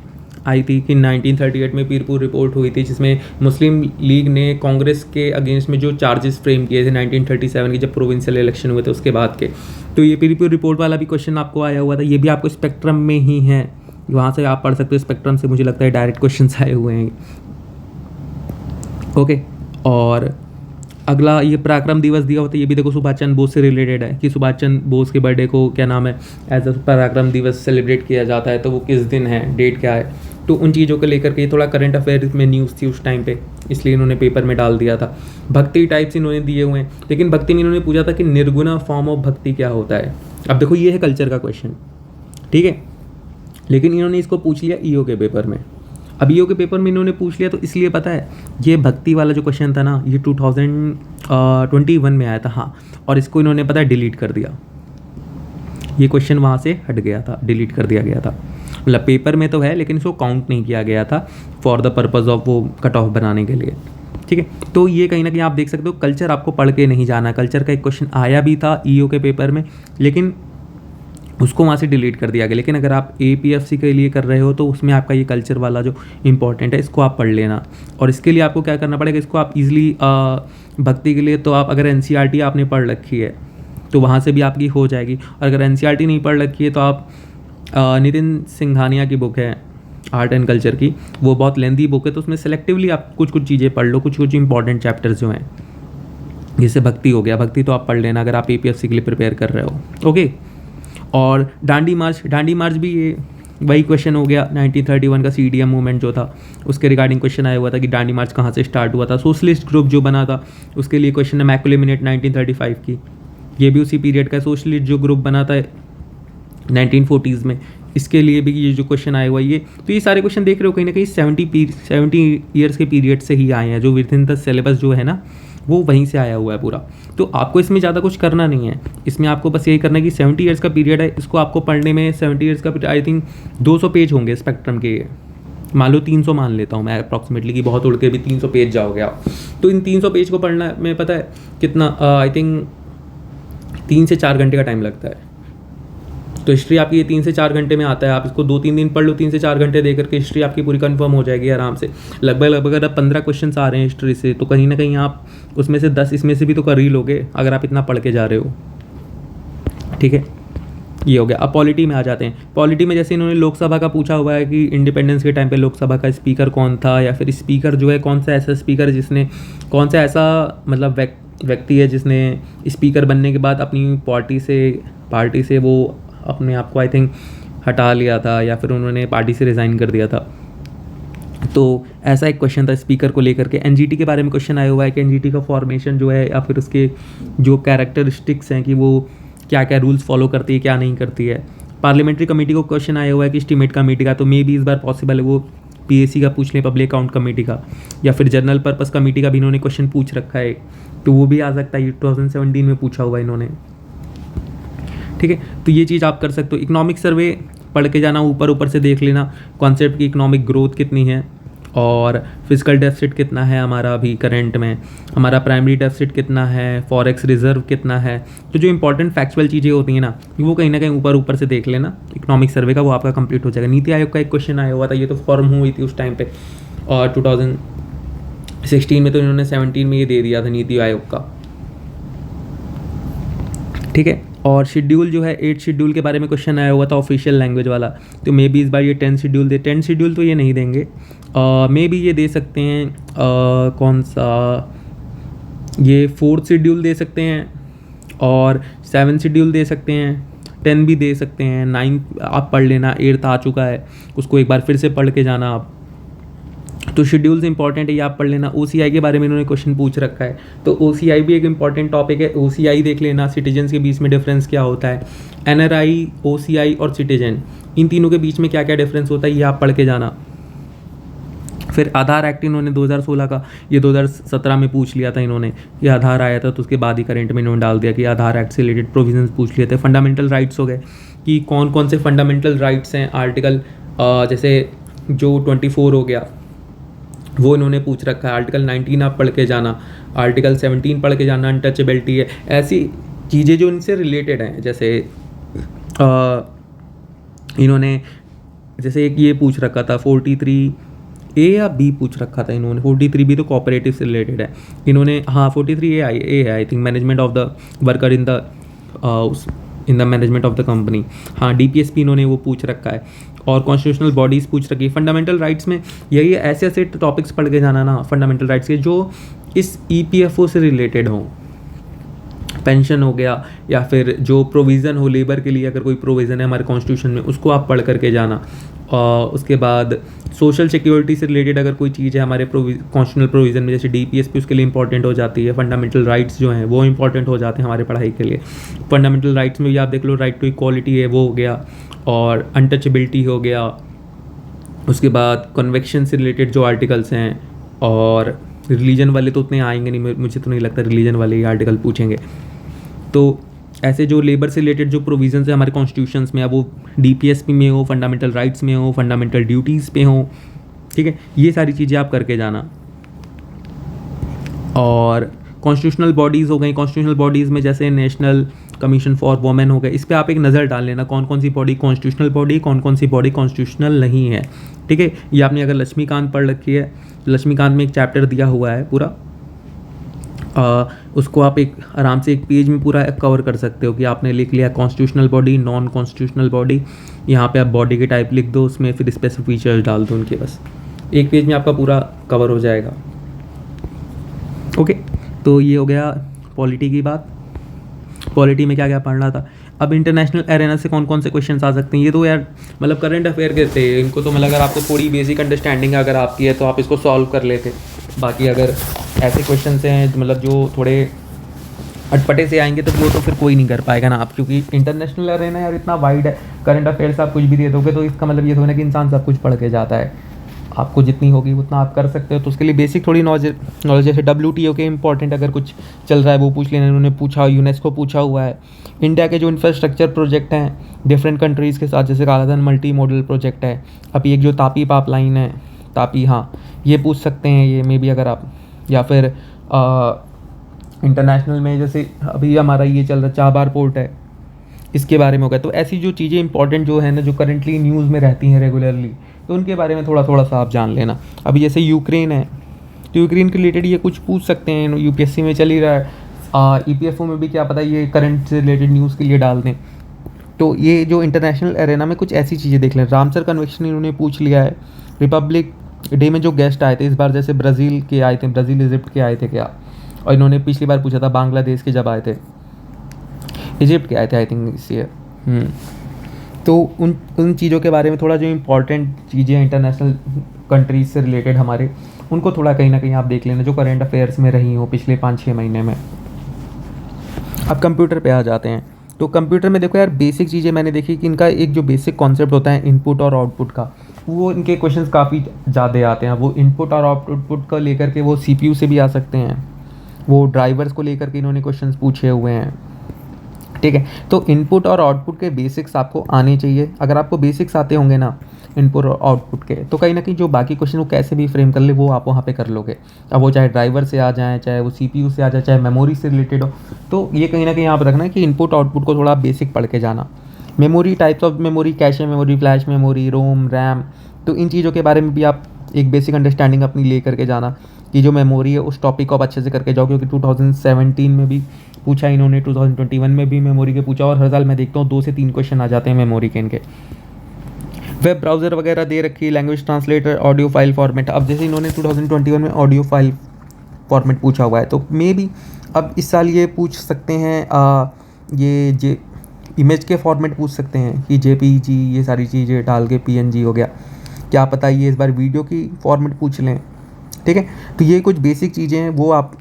आई थी कि 1938 में पीरपुर रिपोर्ट हुई थी, जिसमें मुस्लिम लीग ने कांग्रेस के अगेंस्ट में जो चार्जेस फ्रेम किए थे 1937 की जब प्रोविंशियल इलेक्शन हुए थे उसके बाद के, तो ये पीरपुर रिपोर्ट वाला भी क्वेश्चन आपको आया हुआ था। ये भी आपको स्पेक्ट्रम में ही है, वहाँ से आप पढ़ सकते हो। स्पेक्ट्रम से मुझे लगता है डायरेक्ट क्वेश्चन आए हुए हैं, ओके। और अगला ये पराक्रम दिवस दिया होता है, ये भी देखो सुभाष चंद्र बोस से रिलेटेड है कि सुभाष चंद्र बोस के बर्थडे को क्या नाम है, एज अ पराक्रम दिवस सेलिब्रेट किया जाता है, तो वो किस दिन है, डेट क्या है, तो उन चीज़ों को लेकर के थोड़ा करंट अफेयर्स में न्यूज़ थी उस टाइम पे, इसलिए इन्होंने पेपर में डाल दिया था। भक्ति टाइप्स इन्होंने दिए हुए हैं, लेकिन भक्ति में इन्होंने पूछा था कि निर्गुणा फॉर्म ऑफ भक्ति क्या होता है। अब देखो ये है कल्चर का क्वेश्चन, ठीक है, लेकिन इन्होंने इसको पूछ लिया ईओ के पेपर में। अब ईओ के पेपर में इन्होंने पूछ लिया तो इसलिए पता है, ये भक्ति वाला जो क्वेश्चन था ना, ये 2021 में आया था, हाँ, और इसको इन्होंने पता है डिलीट कर दिया, ये क्वेश्चन वहाँ से हट गया था, डिलीट कर दिया गया था। मतलब पेपर में तो है लेकिन इसको काउंट नहीं किया गया था फॉर द पर्पज़ ऑफ वो कट ऑफ बनाने के लिए, ठीक है। तो ये कहीं ना कहीं आप देख सकते हो, कल्चर आपको पढ़ के नहीं जाना। कल्चर का एक क्वेश्चन आया भी था ईओ के पेपर में, लेकिन उसको वहाँ से डिलीट कर दिया गया। लेकिन अगर आप APFC के लिए कर रहे हो तो उसमें आपका ये कल्चर वाला जो इंपॉर्टेंट है, इसको आप पढ़ लेना। और इसके लिए आपको क्या करना पड़ेगा, इसको आप इजीली भक्ति के लिए तो आप अगर NCERT आपने पढ़ रखी है तो वहाँ से भी आपकी हो जाएगी, और अगर NCERT नहीं पढ़ रखी है तो आप नितिन सिंघानिया की बुक है आर्ट एंड कल्चर की, वो बहुत लेंथी बुक है, तो उसमें सेलेक्टिवली आप कुछ कुछ चीज़ें पढ़ लो, कुछ कुछ इंपॉर्टेंट चैप्टर्स जो हैं, जैसे भक्ति हो गया, भक्ति तो आप पढ़ लेना अगर आप APFC के लिए प्रिपेयर कर रहे हो, ओके। और डांडी मार्च भी ये वही क्वेश्चन हो गया, 1931 का CDM मूवमेंट जो था उसके रिगार्डिंग क्वेश्चन आया हुआ था कि डांडी मार्च कहाँ से स्टार्ट हुआ था। सोशलिस्ट ग्रुप जो बना था उसके लिए क्वेश्चन है, मैकुले मिनट 1935 की, ये भी उसी पीरियड का। सोशलिस्ट जो ग्रुप बना था 1940s में, इसके लिए भी ये जो क्वेश्चन आए हुआ है ये, तो ये सारे क्वेश्चन देख रहे हो कहीं ना कहीं 70 ईयर्स के पीरियड से ही आए हैं, जो विद इन द सिलेबस जो है ना वो वहीं से आया हुआ है पूरा। तो आपको इसमें ज़्यादा कुछ करना नहीं है, इसमें आपको बस यही करना है कि 70 ईयर्स का पीरियड है, इसको आपको पढ़ने में 70 ईयर्स का आई थिंक 200 पेज होंगे स्पेक्ट्रम के, मान लो 300 मान लेता हूँ मैं अप्रॉक्सीमेटली कि बहुत उड़ के भी 300 पेज जाओगे आप, तो इन 300 पेज को पढ़ना में पता है कितना, आई थिंक 3 से 4 घंटे का टाइम लगता है। तो हिस्ट्री आपकी ये 3 से 4 घंटे में आता है, आप इसको 2-3 दिन पढ़ लो, 3 से 4 घंटे दे करके हिस्ट्री आपकी पूरी कंफर्म हो जाएगी आराम से। लगभग अगर 15 क्वेश्चन आ रहे हैं हिस्ट्री से, तो कहीं ना कहीं आप उसमें से 10 इसमें से भी तो कर ही लोगे अगर आप इतना पढ़ के जा रहे हो, ठीक है। ये हो गया। अब पॉलिटी में आ जाते हैं। पॉलिटी में जैसे इन्होंने लोकसभा का पूछा हुआ है कि इंडिपेंडेंस के टाइम पे लोकसभा का स्पीकर कौन था, या फिर स्पीकर जो है कौन सा ऐसा स्पीकर है जिसने, कौन सा ऐसा मतलब व्यक्ति है जिसने स्पीकर बनने के बाद अपनी पार्टी से वो अपने आप को आई थिंक हटा लिया था, या फिर उन्होंने पार्टी से रिज़ाइन कर दिया था। तो ऐसा एक क्वेश्चन था स्पीकर को लेकर के। एनजीटी के बारे में क्वेश्चन आया हुआ है कि एनजीटी का फॉर्मेशन जो है, या फिर उसके जो कैरेक्टरिस्टिक्स हैं कि वो क्या क्या रूल्स फॉलो करती है, क्या नहीं करती है। पार्लियामेंट्री कमेटी को क्वेश्चन आया हुआ है कि एस्टीमेट कमेटी का, तो मे भी इस बार पॉसिबल है वो पीएसी का पूछ लें, पब्लिक अकाउंट कमेटी का, या फिर जनरल पर्पस कमेटी का भी इन्होंने क्वेश्चन पूछ रखा है, तो वो भी आ सकता है। 2017 में पूछा हुआ है इन्होंने, ठीक है। तो ये चीज़ आप कर सकते हो। इकोनॉमिक सर्वे पढ़ के जाना, ऊपर से देख लेना कॉन्सेप्ट की इकोनॉमिक ग्रोथ कितनी है, और फिजिकल डेफिसिट कितना है हमारा अभी करंट में, हमारा प्राइमरी डेफिसिट कितना है, फॉरेक्स रिजर्व कितना है। तो जो इंपॉर्टेंट फैक्चुअल चीज़ें होती हैं ना, वो कहीं ना कहीं ऊपर से देख लेना इकोनॉमिक सर्वे का, वो आपका कंप्लीट हो जाएगा। नीति आयोग का एक क्वेश्चन आया हुआ था, ये तो फॉर्म हुई थी उस टाइम पे, और 2016 में, तो इन्होंने 17 में ये दे दिया था नीति आयोग का, ठीक है। और शेड्यूल जो है 8 शेड्यूल के बारे में क्वेश्चन आया हुआ था, ऑफिशियल लैंग्वेज वाला, तो मे बी इस बार ये 10 शेड्यूल दे। 10 शेड्यूल तो ये नहीं देंगे, मे बी ये दे सकते हैं कौन सा, ये 4th शेड्यूल दे सकते हैं, और 7 शेड्यूल दे सकते हैं, 10 भी दे सकते हैं, 9 आप पढ़ लेना, 8th आ चुका है, उसको एक बार फिर से पढ़ के जाना आप। तो शेड्यूल्स इंपॉर्टेंट है, ये आप पढ़ लेना। ओसीआई के बारे में इन्होंने क्वेश्चन पूछ रखा है, तो ओसीआई भी एक इंपॉर्टेंट टॉपिक है। ओसीआई देख लेना, सिटीजन्स के बीच में डिफरेंस क्या होता है, एनआरआई, ओसीआई और सिटीजन, इन तीनों के बीच में क्या क्या डिफरेंस होता है, ये आप पढ़ के जाना। फिर आधार एक्ट इन्होंने 2016 का, ये 2017 में पूछ लिया था इन्होंने, ये आधार आया था, तो उसके बाद ही करंट में इन्होंने डाल दिया कि आधार एक्ट से रिलेटेड प्रोविजंस पूछ लिए थे। फंडामेंटल राइट्स हो गए कि कौन कौन से फंडामेंटल राइट्स हैं, आर्टिकल जैसे जो 24 हो गया वो इन्होंने पूछ रखा है। आर्टिकल 19 आप पढ़ के जाना, आर्टिकल 17 पढ़ के जाना, अनटचेबिलिटी है, ऐसी चीज़ें जो इनसे रिलेटेड हैं। जैसे इन्होंने जैसे एक ये पूछ रखा था 43A या B पूछ रखा था इन्होंने, 43B तो कोऑपरेटिव से रिलेटेड है इन्होंने, हाँ 43A है I think, management of the worker in the management of the company, हाँ DPSP इन्होंने वो पूछ रखा है। और कॉन्स्टिट्यूशनल बॉडीज़ पूछ रखी है। फंडामेंटल राइट्स में यही ऐसे ऐसे टॉपिक्स पढ़ के जाना ना फंडामेंटल राइट्स के, जो इस EPFO से रिलेटेड हों। पेंशन हो गया, या फिर जो प्रोविज़न हो लेबर के लिए, अगर कोई प्रोविज़न है हमारे कॉन्स्टिट्यूशन में, उसको आप पढ़ करके जाना। उसके बाद सोशल सिक्योरिटी से रिलेटेड अगर कोई चीज़ है हमारे कॉन्स्टिट्यूशनल प्रोविज़न में, जैसे DPSP, उसके लिए इंपॉर्टेंट हो जाती है। फंडामेंटल राइट्स जो हैं वो इंपॉर्टेंट हो जाते हैं हमारे पढ़ाई के लिए। फंडामेंटल राइट्स में भी आप देख लो, राइट टू इक्वालिटी है वो हो गया, और अनटचेबिलिटी हो गया। उसके बाद कन्वेक्शन से रिलेटेड जो आर्टिकल्स हैं, और रिलीजन वाले तो उतने आएंगे नहीं, मुझे तो नहीं लगता रिलीजन वाले ये आर्टिकल पूछेंगे। तो ऐसे जो लेबर से रिलेटेड जो प्रोविजंस है हमारे कॉन्स्टिट्यूशंस में, अब वो DPSP में हो, फंडामेंटल राइट्स में हो, फंडामेंटल ड्यूटीज़ पे हो, ठीक है, ये सारी चीज़ें आप करके जाना। और कॉन्स्टिट्यूशनल बॉडीज़ हो गई, कॉन्स्टिट्यूशनल बॉडीज़ में जैसे नेशनल कमीशन फॉर वुमेन हो गए, इस पर आप एक नज़र डाल लेना कौन कौन सी बॉडी कॉन्स्टिट्यूशनल बॉडी, कौन कौन सी बॉडी कॉन्स्टिट्यूशनल नहीं है, ठीक है। ये आपने अगर लक्ष्मीकांत पढ़ रखी है, लक्ष्मीकांत में एक चैप्टर दिया हुआ है पूरा, उसको आप एक आराम से एक पेज में पूरा कवर कर सकते हो कि आपने लिख लिया constitutional body, non constitutional body, यहाँ पे आप बॉडी के टाइप लिख दो, उसमें फिर स्पेसिफिक फीचर्स डाल दो उनके, बस एक पेज में आपका पूरा कवर हो जाएगा। ओके, तो ये हो गया पॉलिटी की बात। पॉलिटी में क्या क्या पढ़ना था। अब इंटरनेशनल एरेना से कौन कौन से क्वेश्चंस आ सकते हैं, ये तो यार मतलब करंट अफेयर के थे, इनको तो मतलब अगर आपको थोड़ी बेसिक अंडरस्टैंडिंग अगर आपकी है तो आप इसको सॉल्व कर लेते। बाकी अगर ऐसे क्वेश्चन हैं मतलब जो थोड़े अटपटे से आएंगे तो वो तो फिर कोई नहीं कर पाएगा ना आप, क्योंकि इंटरनेशनल एरेना यार इतना वाइड है, करंट अफेयर्स आप कुछ भी दे दोगे तो इसका मतलब ये थोड़ा ना कि इंसान सब कुछ पढ़ के जाता है। आपको जितनी होगी उतना आप कर सकते हो, तो उसके लिए बेसिक थोड़ी नॉलेज जैसे WTO के इंपॉर्टेंट अगर कुछ चल रहा है वो पूछ लेना, उन्होंने पूछा, यूनेस्को पूछा हुआ है। इंडिया के जो इंफ्रास्ट्रक्चर प्रोजेक्ट हैं डिफरेंट कंट्रीज़ के साथ, जैसे कालाधन मल्टी मॉडल प्रोजेक्ट है, अभी एक जो तापी पाइपलाइन है, तापी, हाँ ये पूछ सकते हैं, ये मे भी अगर आप या फिर इंटरनेशनल में जैसे अभी हमारा ये चल रहा चाबार पोर्ट है, इसके बारे में हो गया। तो ऐसी जो चीज़ें इंपॉर्टेंट जो है ना, जो करंटली न्यूज़ में रहती हैं रेगुलरली, तो उनके बारे में थोड़ा थोड़ा सा आप जान लेना। अभी जैसे यूक्रेन है, तो यूक्रेन के रिलेटेड ये कुछ पूछ सकते हैं, यूपीएससी में चल ही रहा है, ईपीएफओ में भी क्या पता ये करंट से रिलेटेड न्यूज़ के लिए डाल दें। तो ये जो इंटरनेशनल एरेना में कुछ ऐसी चीज़ें देख लें। रामसर कन्वेंशन इन्होंने पूछ लिया है। रिपब्लिक डे में जो गेस्ट आए थे इस बार, जैसे ब्राज़ील के आए थे, ब्राज़ील इजिप्ट के आए थे क्या, और इन्होंने पिछली बार पूछा था बांग्लादेश के जब आए थे, इजिप्ट के आए थे आई थिंक इस ईयर। तो उन चीज़ों के बारे में थोड़ा जो इंपॉर्टेंट चीज़ें हैं इंटरनेशनल कंट्रीज से रिलेटेड हमारे, उनको थोड़ा कहीं ना कहीं आप देख लेना, जो करंट अफेयर्स में रही हो पिछले 5-6 महीने में। अब कंप्यूटर पे आ जाते हैं। तो कंप्यूटर में देखो यार, बेसिक चीज़ें मैंने देखी कि इनका एक जो बेसिक कॉन्सेप्ट होता है इनपुट और आउटपुट का, वो इनके क्वेश्चंस काफ़ी ज़्यादा आते हैं। वो इनपुट और आउटपुट को लेकर के वो सीपीयू से भी आ सकते हैं, वो ड्राइवर्स को लेकर के इन्होंने क्वेश्चंस पूछे हुए हैं, ठीक है। तो इनपुट और आउटपुट के बेसिक्स आपको आने चाहिए। अगर आपको बेसिक्स आते होंगे ना इनपुट और आउटपुट के, तो कहीं ना कहीं जो बाकी क्वेश्चन वो कैसे भी फ्रेम कर ले वो आप वहाँ पे कर लोगे। अब वो चाहे ड्राइवर से आ जाए, चाहे वो सीपीयू से आ जाए, चाहे मेमोरी से रिलेटेड हो, तो ये कहीं ना कहीं आप रखना कि इनपुट आउटपुट को थोड़ा बेसिक पढ़ के जाना। Memory, types of memory, cache memory, flash memory, ROM, RAM, तो इन चीज़ों के बारे में भी आप एक बेसिक अंडरस्टैंडिंग अपनी ले करके जाना कि जो मेमोरी है उस टॉपिक को आप अच्छे से करके जाओ, क्योंकि 2017 में भी पूछा इन्होंने, 2021 में भी मेमोरी के पूछा, और हर साल मैं देखता हूँ 2 से 3 क्वेश्चन आ जाते हैं मेमोरी के इनके। वेब ब्राउज़र वगैरह दे रखी है, language translator, audio file format. अब जैसे इन्होंने 2021 में ऑडियो फाइल फॉर्मेट पूछा हुआ है, तो मे बी अब इस साल ये पूछ सकते हैं ये इमेज के फॉर्मेट पूछ सकते हैं कि जेपीजी, ये सारी चीज़ें डाल के पीएनजी हो गया, क्या पता ये इस बार वीडियो की फॉर्मेट पूछ लें, ठीक है। तो ये कुछ बेसिक चीज़ें हैं, वो आप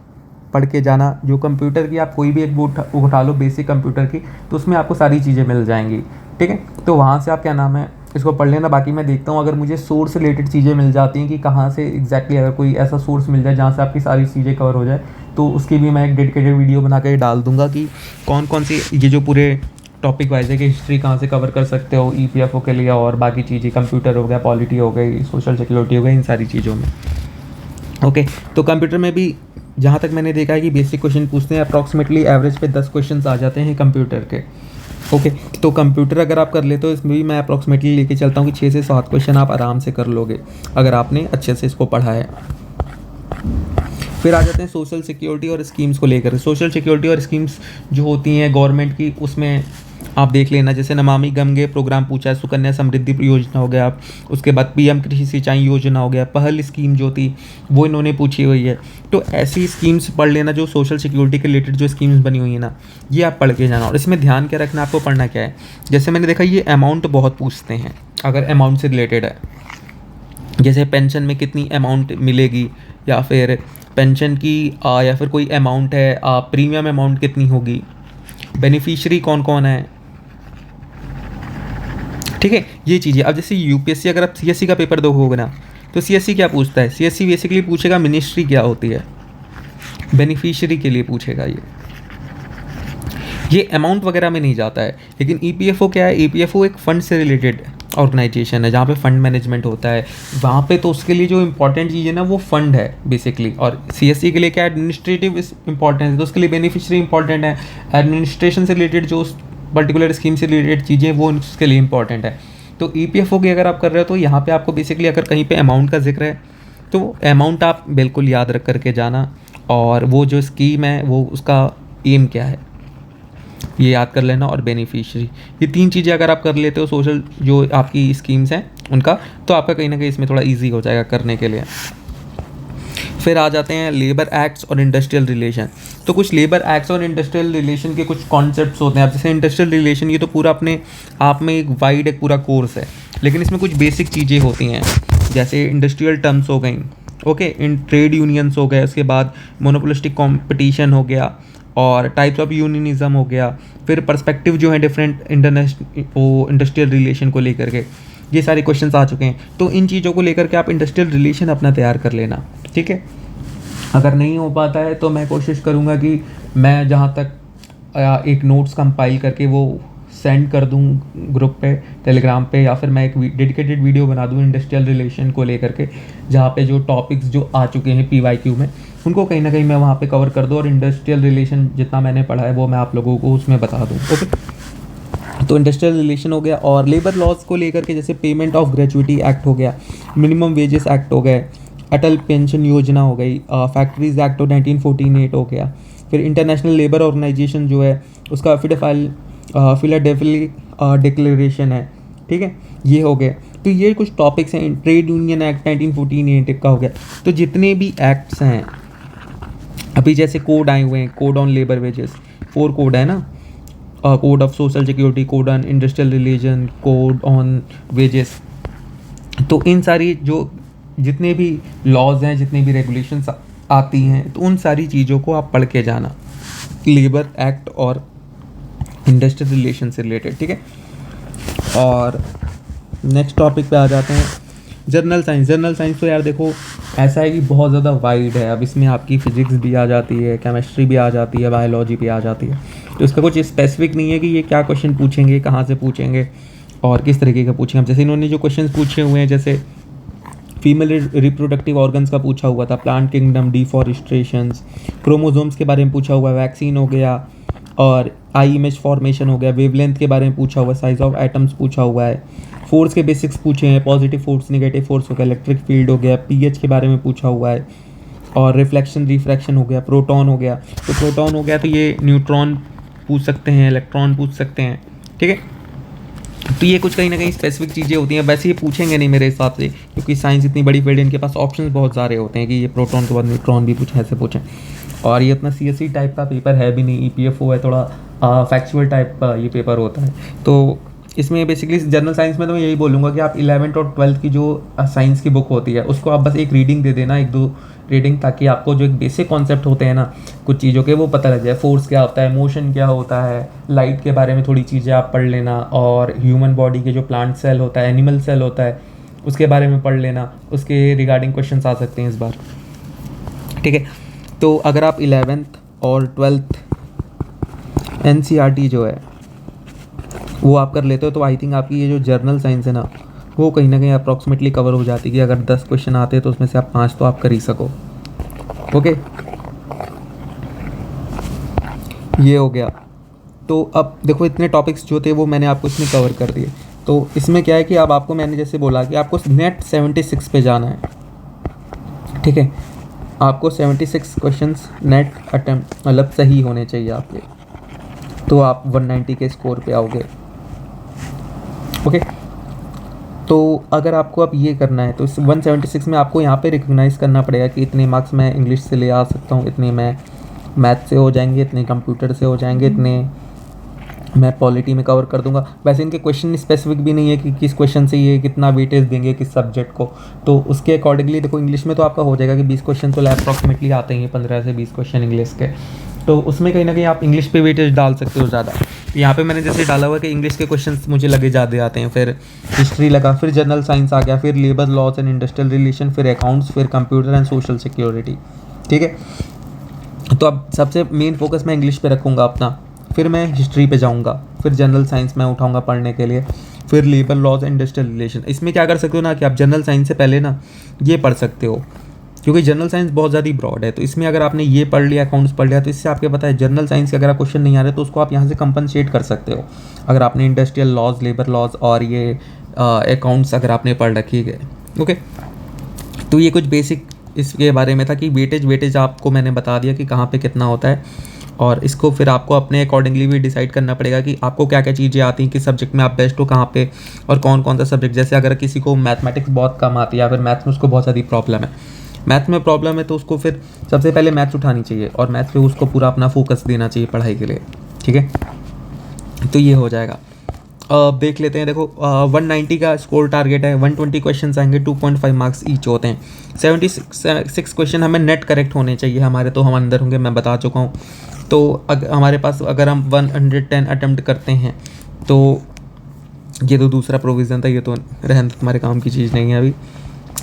पढ़ के जाना। जो कंप्यूटर की आप कोई भी एक बुक उठा लो बेसिक कंप्यूटर की, तो उसमें आपको सारी चीज़ें मिल जाएंगी, ठीक है। तो वहाँ से आप क्या नाम है इसको पढ़ लेना। बाकी मैं देखता हूँ अगर मुझे सोर्स रिलेटेड चीज़ें मिल जाती हैं कि कहाँ से एग्जैक्टली, अगर कोई ऐसा सोर्स मिल जाए जहाँ से आपकी सारी चीज़ें कवर हो जाए, तो उसकी भी मैं एक डेडिकेटेड वीडियो बना के डाल दूँगा कि कौन कौन सी ये जो पूरे टॉपिक वाइज है कि हिस्ट्री कहाँ से कवर कर सकते हो ईपीएफओ के लिए, और बाकी चीज़ें कंप्यूटर हो गया, पॉलिटी हो गई, सोशल सिक्योरिटी हो गई, इन सारी चीज़ों में, ओके। तो कंप्यूटर में भी जहाँ तक मैंने देखा है कि बेसिक क्वेश्चन पूछते हैं, अप्रॉक्सीमेटली एवरेज पे 10 क्वेश्चन आ जाते हैं कंप्यूटर के, ओके। तो कंप्यूटर अगर आप कर लेते हो, इसमें भी मैं अप्रॉक्सीमेटली लेके चलता हूँ कि 6 से 7 क्वेश्चन आप आराम से कर लोगे अगर आपने अच्छे से इसको पढ़ा है। फिर आ जाते हैं सोशल सिक्योरिटी और स्कीम्स को लेकर। सोशल सिक्योरिटी और स्कीम्स जो होती हैं गवर्नमेंट की, उसमें आप देख लेना, जैसे नमामि गंगे प्रोग्राम पूछा है, सुकन्या समृद्धि योजना हो गया, उसके बाद पीएम कृषि सिंचाई योजना हो गया, पहल स्कीम जो थी वो इन्होंने पूछी हुई है। तो ऐसी स्कीम्स पढ़ लेना जो सोशल सिक्योरिटी के रिलेटेड जो स्कीम्स बनी हुई है ना, ये आप पढ़ के जाना। और इसमें ध्यान क्या रखना, आपको पढ़ना क्या है, जैसे मैंने देखा ये अमाउंट बहुत पूछते हैं अगर अमाउंट से रिलेटेड है, जैसे पेंशन में कितनी अमाउंट मिलेगी, या फिर पेंशन की या फिर कोई अमाउंट है, प्रीमियम अमाउंट कितनी होगी, बेनिफिशियरी कौन कौन है, ठीक है, ये चीज़ें। अब जैसे यूपीएससी अगर आप सीएससी का पेपर दोगे ना, तो सीएससी क्या पूछता है, सीएससी बेसिकली पूछेगा मिनिस्ट्री क्या होती है, बेनिफिशियरी के लिए पूछेगा ये अमाउंट वगैरह में नहीं जाता है। लेकिन ईपीएफओ क्या है, ईपीएफओ एक फंड से रिलेटेड ऑर्गेनाइजेशन है जहाँ पे फंड मैनेजमेंट होता है, वहाँ पे तो उसके लिए जो इंपॉर्टेंट चीज़ है ना वो फंड है बेसिकली। और सीएससी के लिए क्या एडमिनिस्ट्रेटिव इंपॉर्टेंस है, तो उसके लिए बेनिफिशियरी इंपॉर्टेंट है, एडमिनिस्ट्रेशन से रिलेटेड जो पर्टिकुलर स्कीम से रिलेटेड चीज़ें वो उसके लिए इंपॉर्टेंट है। तो ईपीएफओ की अगर आप कर रहे हो तो यहाँ पे आपको बेसिकली अगर कहीं पे अमाउंट का जिक्र है तो अमाउंट आप बिल्कुल याद रख करके जाना, और वो जो स्कीम है वो उसका एम क्या है ये याद कर लेना, और बेनिफिशियरी, ये 3 चीज़ें अगर आप कर लेते हो सोशल जो आपकी स्कीम्स हैं उनका, तो आपका कहीं ना कहीं इसमें थोड़ा ईजी हो जाएगा करने के लिए। फिर आ जाते हैं लेबर एक्ट्स और इंडस्ट्रियल रिलेशन। तो कुछ लेबर एक्ट्स और इंडस्ट्रियल रिलेशन के कुछ कॉन्सेप्ट्स होते हैं। अब जैसे इंडस्ट्रियल रिलेशन ये तो पूरा अपने आप में एक वाइड एक पूरा कोर्स है, लेकिन इसमें कुछ बेसिक चीज़ें होती हैं, जैसे इंडस्ट्रियल टर्म्स हो गई, ओके, इन ट्रेड यूनियंस हो गए, उसके बाद मोनोपोलिस्टिक कॉम्पिटिशन हो गया, और टाइप्स ऑफ यूनियनिज्म हो गया, फिर पर्सपेक्टिव जो है डिफरेंट इंडस्ट्रियल रिलेशन को लेकर के, ये सारे क्वेश्चंस आ चुके हैं। तो इन चीज़ों को लेकर के आप इंडस्ट्रियल रिलेशन अपना तैयार कर लेना, ठीक है। अगर नहीं हो पाता है तो मैं कोशिश करूँगा कि मैं जहाँ तक एक नोट्स कंपाइल करके वो सेंड कर दूँ ग्रुप पे टेलीग्राम पे, या फिर मैं एक डेडिकेटेड वीडियो बना दूँ इंडस्ट्रियल रिलेशन को लेकर के, जहाँ पे जो टॉपिक्स जो आ चुके हैं पीवाईक्यू में उनको कहीं ना कहीं मैं वहाँ पे कवर कर दूँ और इंडस्ट्रियल रिलेशन जितना मैंने पढ़ा है वो मैं आप लोगों को उसमें बता दूँ। ओके, तो इंडस्ट्रियल रिलेशन हो गया। और लेबर लॉज को लेकर के जैसे पेमेंट ऑफ ग्रेजुइटी एक्ट हो गया, मिनिमम वेजेस एक्ट हो गए, अटल पेंशन योजना हो गई, फैक्ट्रीज एक्ट 1948 हो गया, फिर इंटरनेशनल लेबर ऑर्गेनाइजेशन जो है उसका फिलाडेल्फिया डिक्लेरेशन है, ठीक है, ये हो गए। तो ये कुछ टॉपिक्स हैं। ट्रेड यूनियन एक्ट 1948 का हो गया। तो जितने भी एक्ट्स हैं अभी जैसे कोड आए हुए हैं, code on labour wages, 4 code है ना, code of social security, code on industrial religion, code on wages. तो इन सारी जो जितने भी लॉज हैं, जितने भी रेगुलेशंस आती हैं, तो उन सारी चीज़ों को आप पढ़ के जाना, लेबर एक्ट और इंडस्ट्रियल रिलेशन से रिलेटेड, ठीक है। और नेक्स्ट टॉपिक पे आ जाते हैं, जर्नल साइंस। जर्नल साइंस तो यार देखो ऐसा है कि बहुत ज़्यादा वाइड है। अब इसमें आपकी फिजिक्स भी आ जाती है, केमिस्ट्री भी आ जाती है, बायोलॉजी भी आ जाती है। तो इसका कुछ स्पेसिफिक नहीं है कि ये क्या क्वेश्चन पूछेंगे, कहाँ से पूछेंगे और किस तरीके का पूछेंगे। जैसे इन्होंने जो क्वेश्चन पूछे हुए हैं, जैसे फीमेल रिप्रोडक्टिव ऑर्गन्स का पूछा हुआ था, प्लांट किंगडम, डिफॉरेस्ट्रेशंस, क्रोमोसोम्स के बारे में पूछा हुआ है, वैक्सीन हो गया, और आई इमेज फॉर्मेशन हो गया, वेवलेंथ के बारे में पूछा हुआ है, साइज ऑफ एटम्स पूछा हुआ है, फोर्स के बेसिक्स पूछे हैं, पॉजिटिव फोर्स, नेगेटिव फोर्स हो गया, इलेक्ट्रिक फील्ड हो गया, पीएच के बारे में पूछा हुआ है, और रिफ्लेक्शन रिफ्रैक्शन हो गया, प्रोटॉन हो गया। तो प्रोटॉन हो गया तो ये न्यूट्रॉन पूछ सकते हैं, इलेक्ट्रॉन पूछ सकते हैं, ठीक है। तो ये कुछ कहीं ना कहीं स्पेसिफिक चीज़ें होती हैं। वैसे ये पूछेंगे नहीं मेरे हिसाब से, क्योंकि साइंस इतनी बड़ी फील्ड है, इनके पास ऑप्शंस बहुत सारे होते हैं कि ये प्रोटॉन के बाद न्यूट्रॉन भी पूछें, ऐसे पूछें। और ये इतना सीएससी टाइप का पेपर है भी नहीं, ईपीएफओ है, थोड़ा फैक्चुअल टाइप का ये पेपर होता है। तो इसमें बेसिकली जनरल साइंस में तो मैं यही बोलूँगा कि आप 11th और 12th की जो साइंस की बुक होती है उसको आप बस एक रीडिंग दे देना, 1-2 रीडिंग, ताकि आपको जो एक बेसिक कॉन्सेप्ट होते हैं ना कुछ चीज़ों के, वो पता लग जाए। फोर्स क्या होता है, मोशन क्या होता है, लाइट के बारे में थोड़ी चीज़ें आप पढ़ लेना, और ह्यूमन बॉडी के जो प्लांट सेल होता है, एनिमल सेल होता है, उसके बारे में पढ़ लेना। उसके रिगार्डिंग क्वेश्चन आ सकते हैं इस बार, ठीक है। तो अगर आप 11th और 12th एनसीईआरटी जो है वो आप कर लेते हो, तो आई थिंक आपकी ये जो जर्नल साइंस है ना वो कहीं ना कहीं अप्रॉक्सीमेटली कवर हो जाती है कि अगर 10 क्वेश्चन आते हैं तो उसमें से आप 5 तो आप कर ही सको। ओके, ये हो गया। तो अब देखो इतने टॉपिक्स जो थे वो मैंने आपको इसमें कवर कर दिए। तो इसमें क्या है कि अब आपको मैंने जैसे बोला कि आपको नेट 76 पे जाना है, ठीक है। आपको 76 क्वेश्चंस नेट अटेम्प्ट मतलब सही होने चाहिए आपके, तो आप 190 के स्कोर पे आओगे। ओके, तो अगर आपको अब ये करना है तो इस 176 में आपको यहाँ पे रिकग्नाइज़ करना पड़ेगा कि इतने मार्क्स मैं इंग्लिश से ले आ सकता हूँ, इतने मैं मैथ से हो जाएंगे, इतने कंप्यूटर से हो जाएंगे, इतने मैं पॉलिटी में कवर कर दूंगा। वैसे इनके क्वेश्चन स्पेसिफिक भी नहीं है कि किस क्वेश्चन से ये कितना वेटेज देंगे किस सब्जेक्ट को, तो उसके अकॉर्डिंगली देखो इंग्लिश में तो आपका हो जाएगा कि 20 क्वेश्चन तो अप्रॉक्सीमेटली आते हैं, 15 से 20 क्वेश्चन इंग्लिश के, तो उसमें कहीं ना कहीं आप इंग्लिश पे वेटेज डाल सकते हो ज़्यादा। यहाँ पे मैंने जैसे डाला हुआ है कि इंग्लिश के क्वेश्चंस मुझे लगे ज़्यादा आते हैं, फिर हिस्ट्री लगा, फिर जनरल साइंस आ गया, फिर labour laws and industrial relation, फिर अकाउंट्स, फिर कंप्यूटर एंड सोशल सिक्योरिटी, ठीक है। तो अब सबसे मेन फोकस मैं इंग्लिश पे रखूँगा अपना, फिर मैं हिस्ट्री पे जाऊँगा, फिर जनरल साइंस मैं उठाऊँगा पढ़ने के लिए, फिर labour laws and industrial relation. इसमें क्या कर सकते हो ना कि आप जनरल साइंस से पहले ना ये पढ़ सकते हो, क्योंकि जनरल साइंस बहुत ज़्यादा ब्रॉड है। तो इसमें अगर आपने ये पढ़ लिया, अकाउंट्स पढ़ लिया, तो इससे आपके पता है जनरल साइंस के अगर आप क्वेश्चन नहीं आ रहे तो उसको आप यहाँ से कंपनसेट कर सकते हो, अगर आपने इंडस्ट्रियल लॉज, लेबर लॉज और ये अकाउंट्स अगर आपने पढ़ रखी है। ओके, तो ये कुछ बेसिक इसके बारे में था कि वेटेज आपको मैंने बता दिया कि कहाँ पे कितना होता है, और इसको फिर आपको अपने अकॉर्डिंगली भी डिसाइड करना पड़ेगा कि आपको क्या क्या चीज़ें आती हैं, किस सब्जेक्ट में आप बेस्ट हो, कहाँ पे, और कौन कौन सा सब्जेक्ट। जैसे अगर किसी को मैथमेटिक्स बहुत कम आती है या फिर मैथ्स में उसको बहुत ज़्यादा प्रॉब्लम है, मैथ में प्रॉब्लम है, तो उसको फिर सबसे पहले मैथ्स उठानी चाहिए और मैथ्स पे उसको पूरा अपना फोकस देना चाहिए पढ़ाई के लिए, ठीक है। तो ये हो जाएगा। देख लेते हैं, देखो 190 का स्कोर टारगेट है, 120 क्वेश्चन आएंगे, 2.5 मार्क्स ईच होते हैं, 76 क्वेश्चन हमें नेट करेक्ट होने चाहिए हमारे, तो हम अंदर होंगे, मैं बता चुका हूँ। तो हमारे पास अगर हम 110 अटेम्प्ट करते हैं तो ये तो दूसरा प्रोविज़न था, ये तो रहन तुम्हारे काम की चीज़ नहीं है अभी,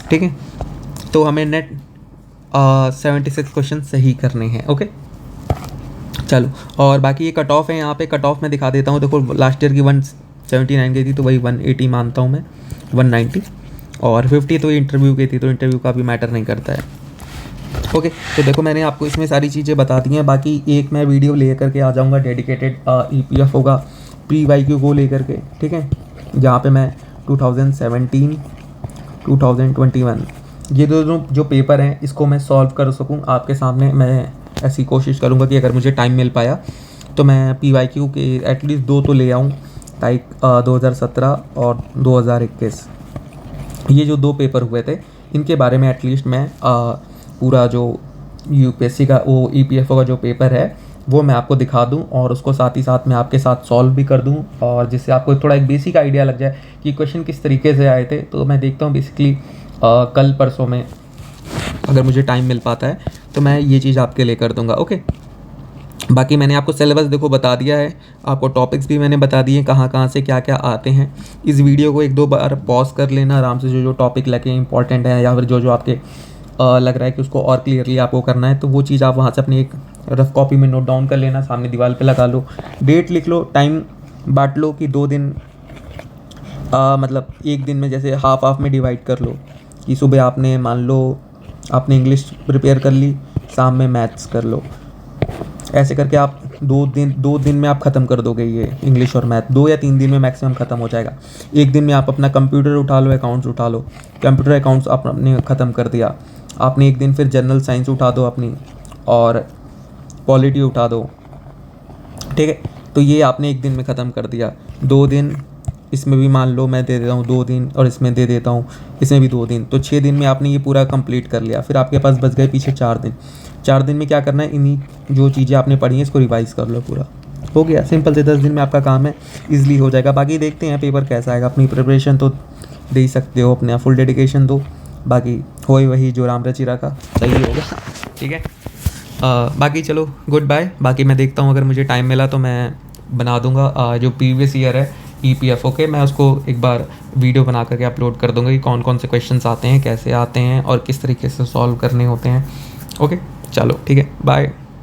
ठीक है। तो हमें नेट 76 क्वेश्चन सही करने हैं। ओके, चलो, और बाकी ये कट ऑफ है, यहाँ पे कट ऑफ मैं दिखा देता हूँ। देखो लास्ट ईयर की 179 गई थी, तो वही 180 मानता हूँ मैं, 190 और 50 तो इंटरव्यू की थी, तो इंटरव्यू का भी मैटर नहीं करता है। ओके, तो देखो मैंने आपको इसमें सारी चीज़ें बता दी हैं। बाकी एक मैं वीडियो ले करके आ जाऊँगा डेडिकेटेड EPFO का PYQ को लेकर के, ठीक है, जहाँ पे मैं 2017 2021 ये दोनों जो पेपर हैं इसको मैं सॉल्व कर सकूँ आपके सामने। मैं ऐसी कोशिश करूँगा कि अगर मुझे टाइम मिल पाया तो मैं PYQ के एटलीस्ट 2 तो ले आऊँ, लाइक 2017 और 2021। ये जो 2 पेपर हुए थे इनके बारे में एटलीस्ट मैं पूरा जो UPSC का वो EPFO का जो पेपर है वो मैं आपको दिखा दूं और उसको साथ ही साथ मैं आपके साथ सॉल्व भी कर दूं, और जिससे आपको थोड़ा एक बेसिक आइडिया लग जाए कि क्वेश्चन किस तरीके से आए थे। तो मैं देखता हूं बेसिकली कल परसों में अगर मुझे टाइम मिल पाता है तो मैं ये चीज़ आपके लिए कर दूंगा। ओके, बाकी मैंने आपको सिलेबस देखो बता दिया है, आपको टॉपिक्स भी मैंने बता दिए कहाँ कहाँ से क्या क्या आते हैं। इस वीडियो को 1-2 बार पॉज कर लेना आराम से, जो जो टॉपिक लगे इंपॉर्टेंट है या फिर जो जो आपके लग रहा है कि उसको और क्लियरली आपको करना है, तो वो चीज़ आप वहाँ से अपनी एक रफ कॉपी में नोट डाउन कर लेना, सामने दीवार पे लगा लो, डेट लिख लो, टाइम बांट लो कि 2 दिन मतलब एक दिन में जैसे हाफ में डिवाइड कर लो कि सुबह आपने मान लो आपने इंग्लिश प्रिपेयर कर ली, शाम में मैथ्स कर लो। ऐसे करके आप 2 दिन में आप ख़त्म कर दोगे ये इंग्लिश और मैथ, 2 या 3 दिन में मैक्सिमम ख़त्म हो जाएगा। एक दिन में आप अपना कंप्यूटर उठा लो, अकाउंट्स उठा लो, कंप्यूटर अकाउंट्स आपने ख़त्म कर दिया। आपने एक दिन फिर जनरल साइंस उठा दो अपनी और पॉलिटी उठा दो, ठीक है। तो ये आपने एक दिन में ख़त्म कर दिया। 2 दिन इसमें भी मान लो मैं दे देता हूँ 2 दिन, और इसमें दे देता हूँ इसमें भी 2 दिन, तो 6 दिन में आपने ये पूरा कंप्लीट कर लिया। फिर आपके पास बच गए पीछे 4 दिन। 4 दिन में क्या करना है, इन्हीं जो चीज़ें आपने पढ़ी हैं इसको रिवाइज़ कर लो, पूरा हो गया। सिंपल से 10 दिन में आपका काम है, ईजिली हो जाएगा। बाकी देखते हैं पेपर कैसा आएगा। अपनी प्रिपरेशन तो दे ही सकते हो, अपना फुल डेडिकेशन दो, बाकी हो वही जो राम रचिरा का सही होगा, ठीक है। बाकी चलो गुड बाय। बाकी मैं देखता हूँ अगर मुझे टाइम मिला तो मैं बना दूंगा जो प्रीवियस ईयर है EPFO के, मैं उसको एक बार वीडियो बना करके अपलोड कर दूंगा कि कौन कौन से क्वेश्चंस आते हैं, कैसे आते हैं और किस तरीके से सॉल्व करने होते हैं। ओके चलो ठीक है, बाय।